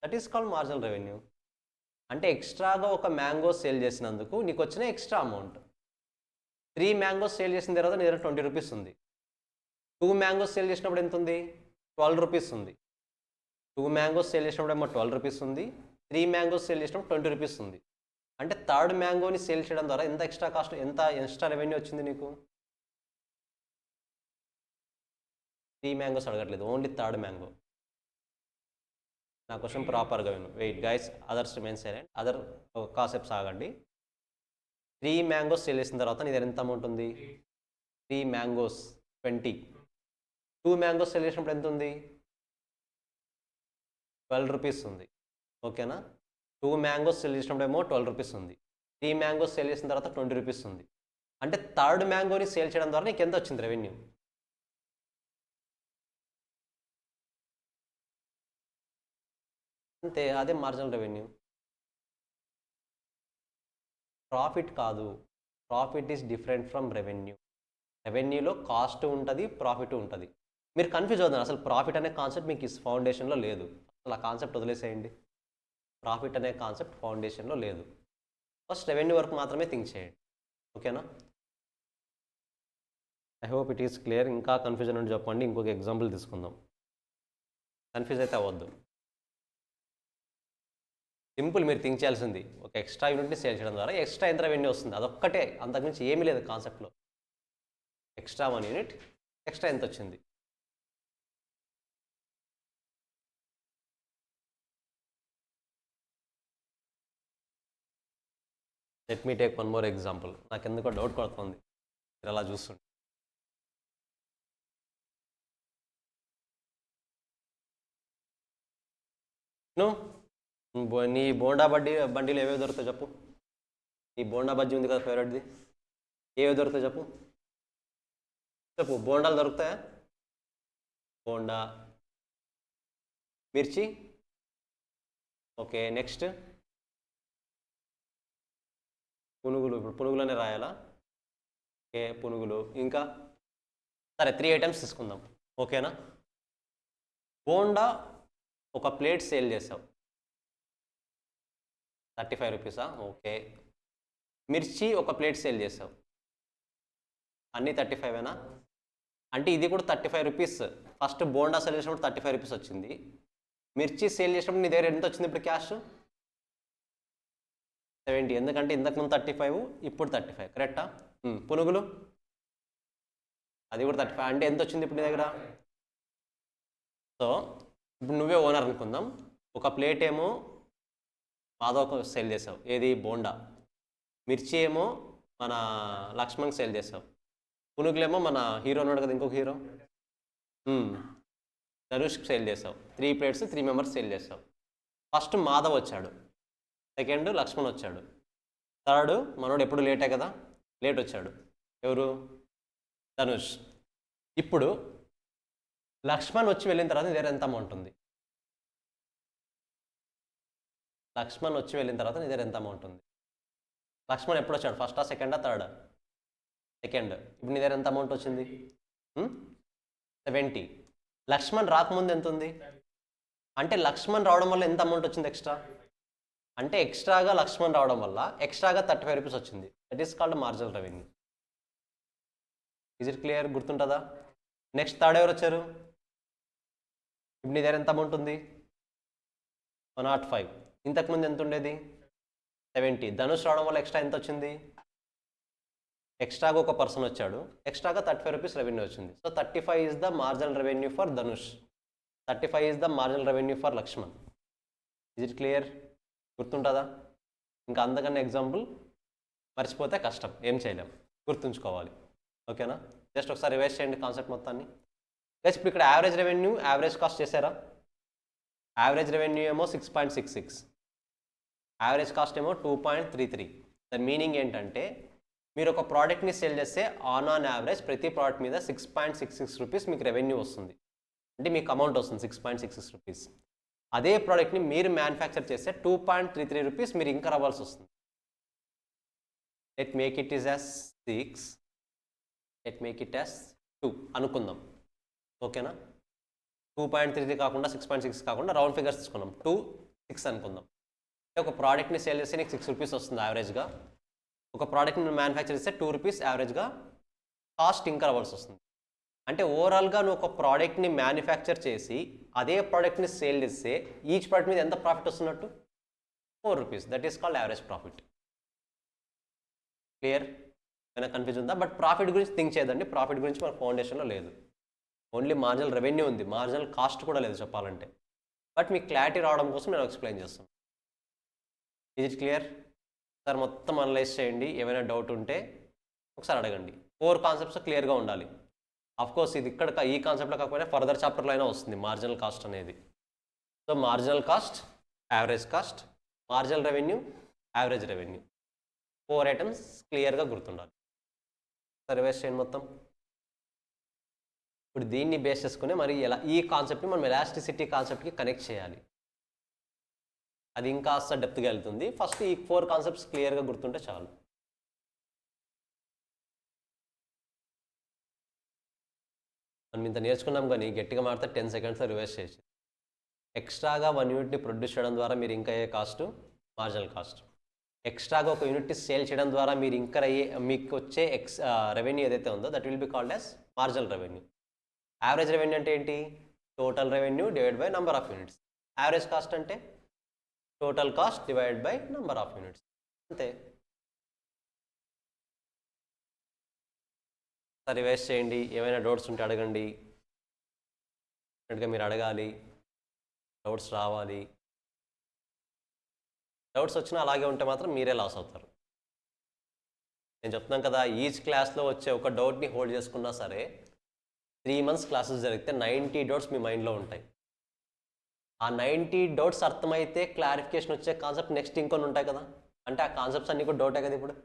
That is called marginal revenue. అంటే ఎక్స్ట్రాగా ఒక మ్యాంగో సేల్ చేసినందుకు నీకు వచ్చిన ఎక్స్ట్రా అమౌంట్. 3 మ్యాంగోస్ సేల్ చేసిన తర్వాత నీ దగ్గర 20 రూపీస్ ఉంది. 2 మ్యాంగోస్ సేల్ చేసినప్పుడు ఎంత ఉంది? 12 రూపీస్ ఉంది. 2 మ్యాంగోస్ సేల్ చేసినప్పుడు ఏమో 12 రూపీస్ ఉంది. 3 మ్యాంగోస్ సేల్ చేసినప్పుడు 20 రూపీస్ ఉంది. అంటే థర్డ్ మ్యాంగోని సేల్ చేయడం ద్వారా ఎంత ఎక్స్ట్రా కాస్ట్, ఎంత ఎక్స్ట్రా రెవెన్యూ వచ్చింది నీకు? 3 మ్యాంగోస్ అడగట్లేదు, ఓన్లీ థర్డ్ మ్యాంగో. నా క్వశ్చన్ ప్రాపర్గా విను. Wait guys, others remain silent. Other concepts ఆగండి. 3 మ్యాంగోస్ సేల్ చేసిన తర్వాత నీ దగ్గర ఎంత అమౌంట్ ఉంది? 3 మ్యాంగోస్ 20. 2 మ్యాంగోస్ సేల్ చేసినప్పుడు ఎంత ఉంది? 12 రూపీస్ ఉంది, ఓకేనా? 2 మ్యాంగోస్ సేల్ చేసినప్పుడు ఏమో 12 రూపీస్ ఉంది. 3 మ్యాంగోస్ సేల్ చేసిన తర్వాత 20 రూపీస్ ఉంది. అంటే థర్డ్ మ్యాంగోని సేల్ చేయడం ద్వారా నీకు ఎంత వచ్చింది రెవెన్యూ? అంతే, అదే మార్జినల్ రెవెన్యూ. ప్రాఫిట్ కాదు, profit is different from revenue. రెవెన్యూలో కాస్ట్ ఉంటుంది, ప్రాఫిట్ ఉంటుంది. మీరు కన్ఫ్యూజ్ అవుతున్నారు. అసలు ప్రాఫిట్ అనే కాన్సెప్ట్ మీకు ఫౌండేషన్లో లేదు. అసలు ఆ కాన్సెప్ట్ వదిలేసేయండి. ప్రాఫిట్ అనే కాన్సెప్ట్ ఫౌండేషన్లో లేదు. ఫస్ట్ రెవెన్యూ వరకు మాత్రమే థింక్ చేయండి, ఓకేనా? I hope it is clear. ఇంకా కన్ఫ్యూజన్ ఉంటే చెప్పండి, ఇంకొక ఎగ్జాంపుల్ తీసుకుందాం. కన్ఫ్యూజ్ అయితే అవ్వద్దు. సింపుల్, మీరు థింక్ చేయాల్సింది ఒక ఎక్స్ట్రా యూనిట్ని సేల్ చేయడం ద్వారా ఎక్స్ట్రా ఎంత రెవెన్యూ వస్తుంది, అదొక్కటే, అంతకుమించి ఏమీ లేదు కాన్సెప్ట్లో. ఎక్స్ట్రా 1 యూనిట్, ఎక్స్ట్రా ఎంత వచ్చింది? Let me take one more example. నాకు ఎందుకో డౌట్ కొడుతుంది మీరు అలా చూస్తుంటే. నీ బోండా బండిలో ఏవేవి దొరుకుతాయి చెప్పు. నీ బోండా బజ్జీ ఉంది కదా ఫేవరెట్ది, ఏవేవి దొరుకుతాయి చెప్పు. చెప్పు, బోండాలు దొరుకుతాయా? బోండా, మిర్చి, ఓకే. నెక్స్ట్ పునుగులు. ఇప్పుడు పునుగులనే రాయాలా? ఓకే, పునుగులు. ఇంకా సరే 3 ఐటమ్స్ తీసుకుందాం, ఓకేనా? బోండా ఒక ప్లేట్ సేల్ చేసావు, 35 రూపీసా? ఓకే. మిర్చి ఒక ప్లేట్ సేల్ చేసావు, అన్నీ 35ఏనా? అంటే ఇది కూడా 35 రూపీస్. ఫస్ట్ బోండా సేల్ చేసినప్పుడు 35 రూపీస్ వచ్చింది. మిర్చి సేల్ చేసినప్పుడు నీ దగ్గర ఎంత వచ్చింది ఇప్పుడు క్యాష్? 70. ఎందుకంటే ఇంతకుముందు 35, ఇప్పుడు 35, కరెక్టా? పునుగులు అది కూడా 35. అంటే ఎంత వచ్చింది ఇప్పుడు నీ దగ్గర? సో ఇప్పుడు నువ్వే ఓనర్ అనుకుందాం. ఒక ప్లేట్ ఏమో మాధవ్ సేల్ చేసావు, ఏది? బోండా. మిర్చి ఏమో మన లక్ష్మణ్కి సేల్ చేసావు. పునుగులేమో మన హీరో ఉన్నాడు కదా, ఇంకొక హీరో ధనుష్కి సేల్ చేసావు. 3 ప్లేట్స్ 3 మెంబర్స్ సేల్ చేసావు. ఫస్ట్ మాధవ్ వచ్చాడు, సెకండ్ లక్ష్మణ్ వచ్చాడు, థర్డ్ మనోడు ఎప్పుడు లేటే కదా, లేట్ వచ్చాడు. ఎవరు? ధనుష్. ఇప్పుడు లక్ష్మణ్ వచ్చి వెళ్ళిన తర్వాత నీ దగ్గర ఎంత అమౌంట్ ఉంది? లక్ష్మణ్ వచ్చి వెళ్ళిన తర్వాత నీ దగ్గర ఎంత అమౌంట్ ఉంది? లక్ష్మణ్ ఎప్పుడు వచ్చాడు? ఫస్టా, సెకండా, థర్డా? సెకండ్. ఇప్పుడు నీ దగ్గర ఎంత అమౌంట్ వచ్చింది? 70. లక్ష్మణ్ రాకముందు ఎంత ఉంది? అంటే లక్ష్మణ్ రావడం వల్ల ఎంత అమౌంట్ వచ్చింది ఎక్స్ట్రా? అంటే ఎక్స్ట్రాగా లక్ష్మణ్ రావడం వల్ల ఎక్స్ట్రాగా 35 రూపీస్ వచ్చింది. That is called marginal revenue. Is it clear? గుర్తుంటుందా? నెక్స్ట్ థర్డ్ ఎవరు వచ్చారు? ఇప్పుడు నీ దగ్గర ఎంత అమౌంట్ ఉంది? 105. ఇంతకుముందు ఎంత ఉండేది? 70. ధనుష్ రావడం వల్ల ఎక్స్ట్రా ఎంత వచ్చింది? ఎక్స్ట్రాగా ఒక పర్సన్ వచ్చాడు, ఎక్స్ట్రాగా 35 రూపీస్ రెవెన్యూ వచ్చింది. So 35 is the marginal revenue for Dhanush, 35 is the marginal revenue for Lakshman. Is it clear? గుర్తుంటుందా? ఇంకా అంతకన్నా ఎగ్జాంపుల్ మర్చిపోతే కష్టం, ఏం చేయలేం, గుర్తుంచుకోవాలి. ఓకేనా? జస్ట్ ఒకసారి రివైజ్ చేయండి కాన్సెప్ట్ మొత్తాన్ని. గైస్ ఇప్పుడు ఇక్కడ యావరేజ్ రెవెన్యూ, యావరేజ్ కాస్ట్ చేశారా? యావరేజ్ రెవెన్యూ ఏమో 6.66, యావరేజ్ కాస్ట్ ఏమో 2.33. దాని మీనింగ్ ఏంటంటే మీరు ఒక ప్రోడక్ట్ని సేల్ చేస్తే ఆన్ యావరేజ్ ప్రతి ప్రోడక్ట్ మీద 6.66 రూపీస్ మీకు రెవెన్యూ వస్తుంది, అంటే మీకు అమౌంట్ వస్తుంది 6.66 రూపీస్. అదే ప్రోడక్ట్ని మీరు మ్యానుఫ్యాక్చర్ చేస్తే 2.33 రూపీస్ మీరు ఇంకా రావాల్సి వస్తుంది. Let make it is as 6, let make it as 2 అనుకుందాం. ఓకేనా? 2.33 కాకుండా 6.6 కాకుండా రౌండ్ ఫిగర్స్ తీసుకున్నాం, 2, 6 అనుకుందాం. అంటే ఒక ప్రోడక్ట్ని సేల్ చేస్తే నీకు 6 రూపీస్ వస్తుంది యావరేజ్గా. ఒక ప్రోడక్ట్ని మ్యానుఫ్యాక్చర్ చేస్తే 2 రూపీస్ యావరేజ్గా కాస్ట్ ఇంకా రావాల్సి వస్తుంది. అంటే ఓవరాల్గా నువ్వు ఒక ప్రోడక్ట్ని మ్యానుఫ్యాక్చర్ చేసి అదే ప్రోడక్ట్ని సేల్ చేస్తే ఈచ్ ప్రోడక్ట్ మీద ఎంత ప్రాఫిట్ వస్తున్నట్టు? 4 rupees. That is called average profit. Clear? ఏమైనా కన్ఫ్యూజ్ ఉందా? బట్ ప్రాఫిట్ గురించి థింక్ చేయదండి, ప్రాఫిట్ గురించి మన ఫౌండేషన్లో లేదు. ఓన్లీ మార్జినల్ రెవెన్యూ ఉంది, మార్జినల్ కాస్ట్ కూడా లేదు చెప్పాలంటే. బట్ మీకు క్లారిటీ రావడం కోసం నేను ఎక్స్ప్లెయిన్ చేస్తాను. Is it clear? సార్ మొత్తం అనలైజ్ చేయండి, ఏమైనా డౌట్ ఉంటే ఒకసారి అడగండి. 4 కాన్సెప్ట్స్ క్లియర్గా ఉండాలి. అఫ్కోర్స్ ఇది ఇక్కడ ఈ కాన్సెప్ట్లో కాకపోయినా ఫర్దర్ చాప్టర్లో అయినా వస్తుంది మార్జినల్ కాస్ట్ అనేది. So marginal cost, average cost, marginal revenue, average revenue, 4 items క్లియర్గా గుర్తుండాలి. రివైజ్ చేయండి మొత్తం. ఇప్పుడు దీన్ని బేస్ చేసుకుని మరి ఎలా ఈ కాన్సెప్ట్ని మనం ఎలాస్టిసిటీ కాన్సెప్ట్కి కనెక్ట్ చేయాలి, అది ఇంకా డెప్త్గా వెళ్తుంది. ఫస్ట్ ఈ 4 కాన్సెప్ట్స్ క్లియర్గా గుర్తుంటే చాలు. మనం ఇంత నేర్చుకున్నాం కానీ గట్టిగా మాడితే 10 సెకండ్స్లో రివైజ్ చేసి ఎక్స్ట్రాగా 1 యూనిట్ని ప్రొడ్యూస్ చేయడం ద్వారా మీరు ఇంకా అయ్యే కాస్ట్ మార్జినల్ కాస్ట్. ఎక్స్ట్రాగా ఒక యూనిట్ని సేల్ చేయడం ద్వారా మీరు ఇంకా మీకు వచ్చే రెవెన్యూ ఏదైతే ఉందో that will be called as marginal revenue. Average revenue అంటే ఏంటి? Total revenue divide by number of units. Average cost అంటే total cost divide by number of units, అంతే. రివైజ్ చేయండి, ఏమైనా డౌట్స్ ఉంటే అడగండి, డెఫినెట్గా మీరు అడగాలి, డౌట్స్ రావాలి. డౌట్స్ వచ్చినా అలాగే ఉంటే మాత్రం మీరే లాస్ అవుతారు. నేను చెప్తున్నాను కదా, ఈచ్ క్లాస్లో వచ్చే ఒక డౌట్ని హోల్డ్ చేసుకున్నా సరే 3 మంత్స్ క్లాసెస్ జరిగితే 90 డౌట్స్ మీ మైండ్లో ఉంటాయి. ఆ 90 డౌట్స్ అర్థమైతే క్లారిఫికేషన్ వచ్చే కాన్సెప్ట్ నెక్స్ట్ ఇంకొన్ని ఉంటాయి కదా, అంటే ఆ కాన్సెప్ట్స్ అన్నీ కూడా డౌటే కదా ఇప్పుడు.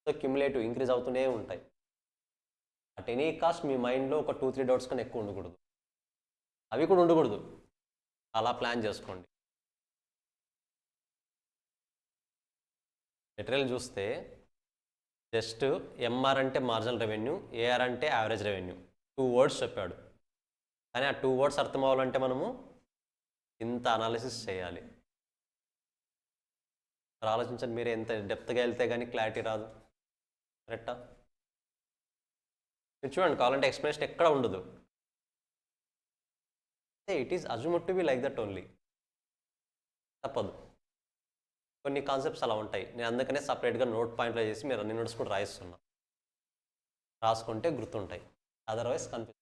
సో క్యుములేటివ్ ఇంక్రీజ్ అవుతూనే ఉంటాయి. అట్ ఎనీ కాస్ట్ మీ మైండ్లో ఒక 2-3 డౌట్స్ కన్నా ఎక్కువ ఉండకూడదు, అవి కూడా ఉండకూడదు. అలా ప్లాన్ చేసుకోండి. మెటీరియల్ చూస్తే జస్ట్ ఎంఆర్ అంటే మార్జినల్ రెవెన్యూ, ఏఆర్ అంటే యావరేజ్ రెవెన్యూ, 2 వర్డ్స్ చెప్పాడు. కానీ ఆ 2 వర్డ్స్ అర్థం అవ్వాలంటే మనము ఇంత అనాలిసిస్ చేయాలి. ఆలోచించండి, మీరు ఎంత డెప్త్గా వెళ్తే కానీ క్లారిటీ రాదు. కరెక్టా? మీరు చూడండి, కావాలంటే ఎక్స్ప్లెనేషన్ ఎక్కడ ఉండదు. It is assumed to be like that only. తప్పదు, కొన్ని కాన్సెప్ట్స్ అలా ఉంటాయి. నేను అందుకనే సపరేట్గా నోట్ పాయింట్లో చేసి మీరు అన్ని నోట్స్ కూడా రాయిస్తున్నా. రాసుకుంటే గుర్తుంటాయి, అదర్వైజ్ కన్ఫ్యూజ్.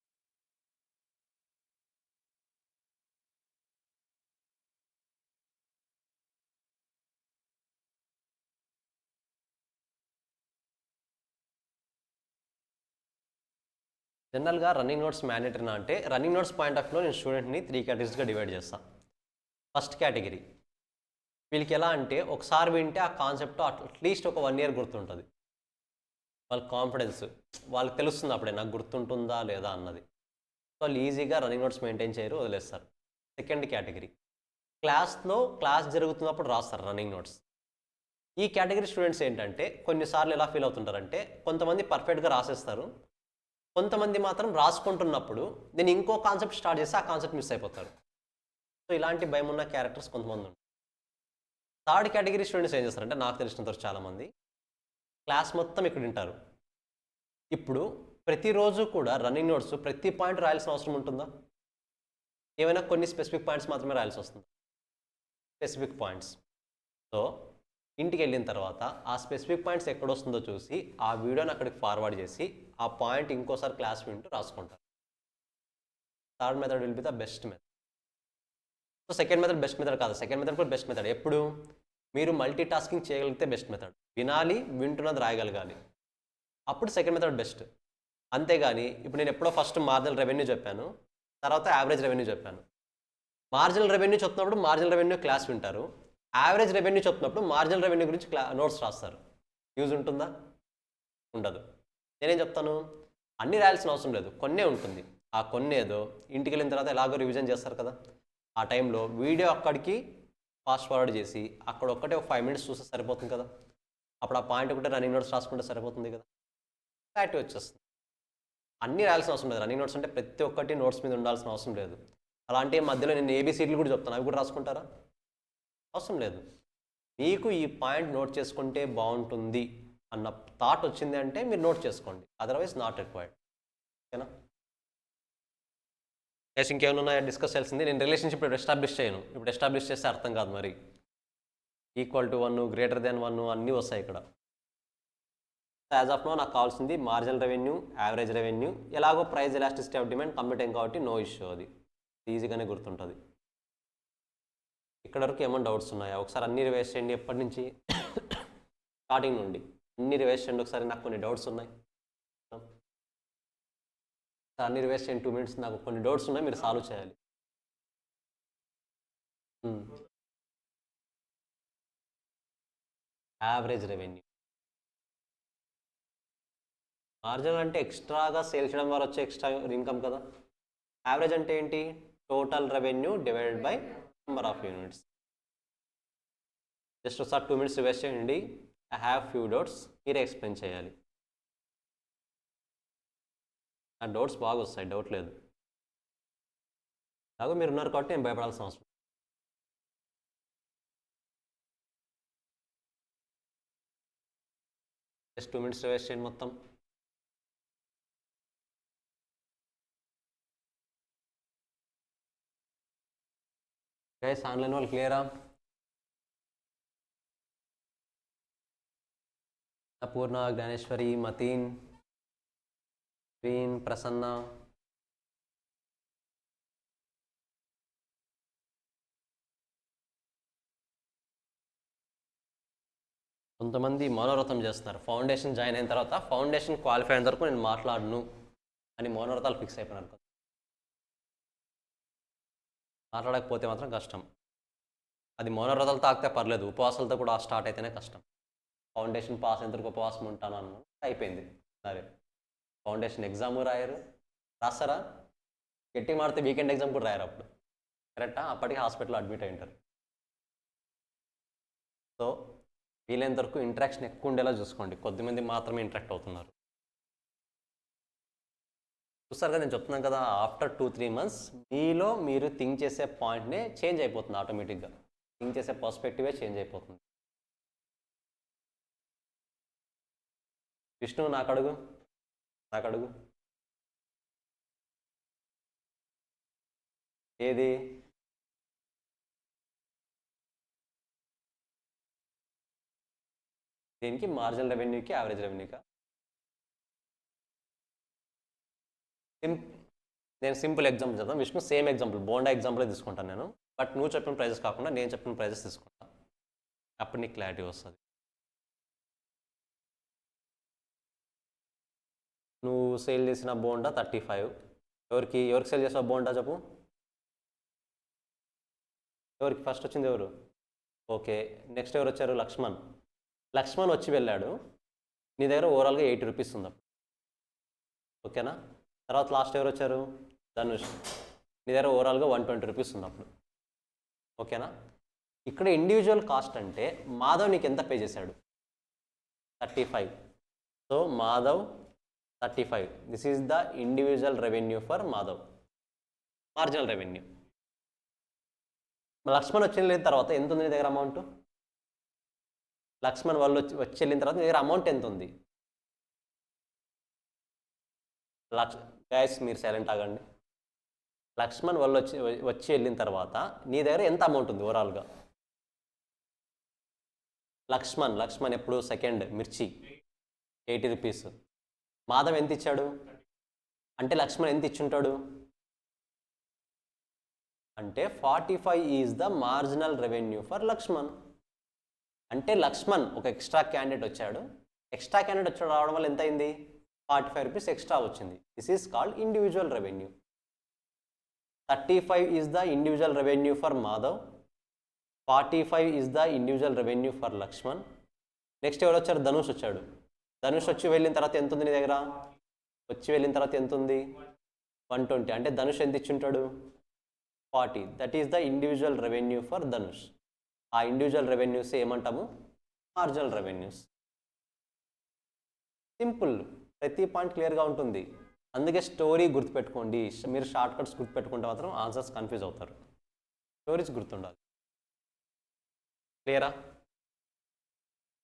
జనరల్గా రన్నింగ్ నోట్స్ మ్యాండేటరీనా అంటే, రన్నింగ్ నోట్స్ పాయింట్ ఆఫ్ వ్యూలో నేను స్టూడెంట్ని 3 కేటగిరీస్గా డివైడ్ చేస్తాను. ఫస్ట్ కేటగిరీ వీళ్ళకి ఎలా అంటే, ఒకసారి వింటే ఆ కాన్సెప్ట్ అట్లీస్ట్ ఒక 1 ఇయర్ గుర్తుంటుంది. వాళ్ళ కాన్ఫిడెన్స్, వాళ్ళకి తెలుస్తుంది అప్పుడే నాకు గుర్తుంటుందా లేదా అన్నది. సో వాళ్ళు ఈజీగా రన్నింగ్ నోట్స్ మెయింటైన్ చేయరు, వదిలేస్తారు. సెకండ్ కేటగిరీ క్లాస్ జరుగుతున్నప్పుడు రాస్తారు రన్నింగ్ నోట్స్. ఈ కేటగిరీ స్టూడెంట్స్ ఏంటంటే కొన్నిసార్లు ఎలా ఫీల్ అవుతుంటారంటే కొంతమంది పర్ఫెక్ట్గా రాసేస్తారు, కొంతమంది మాత్రం రాసుకుంటున్నప్పుడు నేను ఇంకో కాన్సెప్ట్ స్టార్ట్ చేస్తే ఆ కాన్సెప్ట్ మిస్ అయిపోతారు. సో ఇలాంటి భయం ఉన్న క్యారెక్టర్స్ కొంతమంది ఉంటారు. థర్డ్ కేటగిరీ స్టూడెంట్స్ ఏం చేస్తారంటే నాకు తెలిసినంత చాలామంది క్లాస్ మొత్తం ఇక్కడ వింటారు. ఇప్పుడు ప్రతిరోజు కూడా రన్నింగ్ నోట్స్ ప్రతి పాయింట్ రాయాల్సిన అవసరం ఉంటుందా? ఏమైనా కొన్ని స్పెసిఫిక్ పాయింట్స్ మాత్రమే రాయాల్సి వస్తుంది. Specific points. సో ఇంటికి వెళ్ళిన తర్వాత ఆ స్పెసిఫిక్ పాయింట్స్ ఎక్కడొస్తుందో చూసి ఆ వీడియోని అక్కడికి ఫార్వర్డ్ చేసి ఆ పాయింట్ ఇంకోసారి క్లాస్ వింటూ రాసుకుంటారు. Third method will be the best method. So second method best method కాదు, సెకండ్ మెథడ్ కూడా బెస్ట్ మెథడ్. ఎప్పుడు మీరు మల్టీ టాస్కింగ్ చేయగలిగితే బెస్ట్ మెథడ్. వినాలి, వింటున్నది రాయగలగాలి, అప్పుడు సెకండ్ మెథడ్ బెస్ట్. అంతేగాని ఇప్పుడు నేను ఎప్పుడో ఫస్ట్ మార్జినల్ రెవెన్యూ చెప్పాను, తర్వాత యావరేజ్ రెవెన్యూ చెప్పాను. మార్జినల్ రెవెన్యూ చెప్తున్నప్పుడు మార్జినల్ రెవెన్యూ క్లాస్ వింటారు, యావరేజ్ రెవెన్యూ చెప్తున్నప్పుడు మార్జినల్ రెవెన్యూ గురించి నోట్స్ రాస్తారు. యూజ్ ఉంటుందా? ఉండదు. నేనేం చెప్తాను, అన్నీ రాయాల్సిన అవసరం లేదు, కొన్నే ఉంటుంది. ఆ కొన్ని ఏదో ఇంటికి వెళ్ళిన తర్వాత ఎలాగో రివిజన్ చేస్తారు కదా, ఆ టైంలో వీడియో అక్కడికి ఫాస్ట్ ఫార్వర్డ్ చేసి అక్కడ ఒక్కటే ఒక 5 minutes చూస్తే సరిపోతుంది కదా. అప్పుడు ఆ పాయింట్ ఒకటే రన్నింగ్ నోట్స్ రాసుకుంటే సరిపోతుంది కదా, క్లారిటీ వచ్చేస్తుంది. అన్నీ రాయాల్సిన అవసరం లేదు. రన్నింగ్ నోట్స్ అంటే ప్రతి ఒక్కటి నోట్స్ మీద ఉండాల్సిన అవసరం లేదు. అలాంటి మధ్యలో నేను ఏబీసీడీలు కూడా చెప్తాను, అవి కూడా రాసుకుంటారా? అవసరం లేదు. మీకు ఈ పాయింట్ నోట్ చేసుకుంటే బాగుంటుంది అన్న థాట్ వచ్చింది అంటే మీరు నోట్ చేసుకోండి, అదర్వైజ్ నాట్ రిక్వైర్డ్. ఓకేనా? కేసు ఇంకేమైనా ఉన్నాయా డిస్కస్ చేయాల్సింది? నేను రిలేషన్షిప్ ఇప్పుడు ఎస్టాబ్లిష్ చేయను, ఇప్పుడు ఎస్టాబ్లిష్ చేస్తే అర్థం కాదు. మరి ఈక్వల్ టు 1, గ్రేటర్ దెన్ 1 అన్నీ వస్తాయి ఇక్కడ. యాజ్ ఆఫ్ నో నాకు కావాల్సింది మార్జినల్ రెవెన్యూ, యావరేజ్ రెవెన్యూ. ఎలాగో price elasticity of demand complete అయింది కాబట్టి నో ఇష్యూ, అది ఈజీగానే గుర్తుంటుంది. ఇక్కడ వరకు ఏమైనా డౌట్స్ ఉన్నాయా? ఒకసారి అన్ని రివైజ్ చేయండి, ఎప్పటి నుంచి స్టార్టింగ్ నుండి అన్ని రివైజ్ చేయండి ఒకసారి. నాకు కొన్ని డౌట్స్ ఉన్నాయి, అన్ని రివైజ్ చేయండి. 2 minutes, నాకు కొన్ని డౌట్స్ ఉన్నాయి, మీరు సాల్వ్ చేయాలి. యావరేజ్ రెవెన్యూ, మార్జినల్ అంటే ఎక్స్ట్రాగా సేల్ చేయడం ద్వారా వచ్చే ఎక్స్ట్రా ఇన్కమ్ కదా. యావరేజ్ అంటే ఏంటి? Total revenue divided by number of units. Just ఒకసారి 2 minutes రివైజ్ చేయండి. ఐ హ్యావ్ ఫ్యూ డౌట్స్, మీరే ఎక్స్ప్లెయిన్ చేయాలి. ఆ డౌట్స్ బాగా వస్తాయి, డౌట్ లేదు. అలాగే మీరు ఉన్నారు కాబట్టి నేను భయపడాల్సిన అవసరం. జస్ట్ 2 minutes రివైజ్ చేయండి మొత్తం. గైస్ ఆన్లైన్ వాళ్ళు క్లియరా? పూర్ణ, జ్ఞానేశ్వరి, మతీన్, గ్రీన్, ప్రసన్న, కొంతమంది మౌనవ్రతం చేస్తున్నారు. ఫౌండేషన్ జాయిన్ అయిన తర్వాత ఫౌండేషన్ క్వాలిఫై అయిన వరకు నేను మాట్లాడను అని మౌనవ్రతాలు ఫిక్స్ అయిపోయినారు. మాట్లాడకపోతే మాత్రం కష్టం. అది మౌనవ్రతాలు తాకితే పర్లేదు, ఉపవాసాలతో కూడా స్టార్ట్ అయితేనే కష్టం. ఫౌండేషన్ పాస్ అయిన తర్వాత ఉపవాసం ఉంటాను అన్నాను, అయిపోయింది. సరే, ఫౌండేషన్ ఎగ్జామ్ రాయరు, రాస్తారా? గట్టి మాడితే వీకెండ్ ఎగ్జామ్ కూడా రాయరు అప్పుడు, కరెక్టా? అప్పటికి హాస్పిటల్లో అడ్మిట్ అయి ఉంటారు. సో వీలైనంత వరకు ఇంటరాక్షన్ ఎక్కువ ఉండేలా చూసుకోండి. కొద్దిమంది మాత్రమే ఇంటరాక్ట్ అవుతున్నారు. చూస్తారు కదా, నేను చెప్తున్నాను కదా, ఆఫ్టర్ 2-3 months మీలో మీరు థింక్ చేసే పాయింట్నే చేంజ్ అయిపోతుంది. ఆటోమేటిక్గా థింక్ చేసే పర్స్పెక్టివే చేంజ్ అయిపోతుంది. విష్ణు నాకు అడుగు. ఏది? దీనికి మార్జినల్ రెవెన్యూకి, యావరేజ్ రెవెన్యూకా? నేను సింపుల్ ఎగ్జాంపుల్ చెప్తాను. Vishnu same example, bonda example తీసుకుంటాను నేను. బట్ నువ్వు చెప్పిన ప్రైజెస్ కాకుండా నేను చెప్పిన ప్రైజెస్ తీసుకుంటాను, అప్పుడు నీకు క్లారిటీ వస్తుంది. నువ్వు సేల్ చేసిన బోండా 35. ఎవరికి సేల్ చేసావు బోండా చెప్పు? ఎవరికి ఫస్ట్ వచ్చింది? ఎవరు? ఓకే, నెక్స్ట్ ఎవరు వచ్చారు? లక్ష్మణ్ వచ్చి వెళ్ళాడు. నీ దగ్గర ఓవరాల్గా 80 rupees ఉంది అప్పుడు, ఓకేనా? తర్వాత లాస్ట్ ఎవరు వచ్చారు? ధనుష్. నీ దగ్గర ఓవరాల్గా 120 rupees ఉంది అప్పుడు, ఓకేనా? ఇక్కడ ఇండివిజువల్ కాస్ట్ అంటే మాధవ్ నీకు ఎంత పే చేశాడు? 35. So Madhav 35. This is the individual revenue for Madhav, marginal revenue. Lakshman వచ్చి వెళ్ళిన తర్వాత ఎంత ఉంది నీ దగ్గర అమౌంట్? లక్ష్మణ్ వాళ్ళు వచ్చి వెళ్ళిన తర్వాత నీ దగ్గర అమౌంట్ ఎంత ఉంది? గైస్ మీరు సైలెంట్ ఆగండి. లక్ష్మణ్ వాళ్ళు వచ్చి వెళ్ళిన తర్వాత నీ దగ్గర ఎంత అమౌంట్ ఉంది ఓవరాల్గా? లక్ష్మణ్ ఎప్పుడు సెకండ్ మిర్చి 80 రూపీస్. మాధవ్ ఎంత ఇచ్చాడు అంటే లక్ష్మణ్ ఎంత ఇచ్చుంటాడు అంటే 45 is the marginal revenue for Lakshman. అంటే లక్ష్మణ్ ఒక ఎక్స్ట్రా క్యాండిడేట్ వచ్చాడు, రావడం వల్ల ఎంత అయింది? 45 రూపీస్ ఎక్స్ట్రా వచ్చింది. This is called individual revenue. 35 is the individual revenue for Madhav, 45 is the individual revenue for Lakshman. Next ఎవరు వచ్చారు? ధనుష్ వచ్చాడు. ధనుష్ వచ్చి వెళ్ళిన తర్వాత ఎంత ఉంది నీ దగ్గర? వచ్చి వెళ్ళిన తర్వాత ఎంత ఉంది? 120. అంటే ధనుష్ ఎంత ఇచ్చుంటాడు? 40. That is the individual revenue for Dhanush. ఆ ఇండివిజువల్ రెవెన్యూస్ ఏమంటాము? Marginal revenues. సింపుల్, ప్రతి పాయింట్ క్లియర్గా ఉంటుంది. అందుకే స్టోరీ గుర్తుపెట్టుకోండి. మీరు షార్ట్ కట్స్ గుర్తుపెట్టుకుంటే మాత్రం ఆన్సర్స్ కన్ఫ్యూజ్ అవుతారు. స్టోరీస్ గుర్తుండాలి. క్లియరా?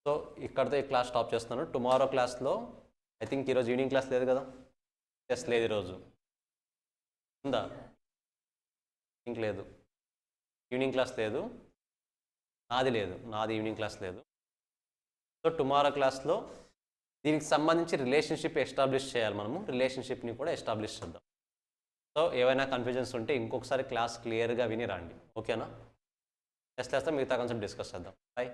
సో ఇక్కడితో ఈ క్లాస్ స్టాప్ చేస్తున్నాను. టుమారో క్లాస్లో ఐ థింక్ ఈరోజు ఈవినింగ్ క్లాస్ లేదు కదా? ఎస్ లేదు, ఈరోజు ఉందా? ఇంక లేదు, ఈవినింగ్ క్లాస్ లేదు. నాది ఈవినింగ్ క్లాస్ లేదు. సో టుమారో క్లాస్లో దీనికి సంబంధించి రిలేషన్షిప్ ఎస్టాబ్లిష్ చేయాలి. మనము రిలేషన్షిప్ని కూడా ఎస్టాబ్లిష్ చేద్దాం. సో ఏవైనా కన్ఫ్యూజన్స్ ఉంటే ఇంకొకసారి క్లాస్ క్లియర్గా విని రండి. ఓకేనా? టెస్ట్ చేస్తే మిగతా కాన్సెప్ట్ డిస్కస్ చేద్దాం. బాయ్.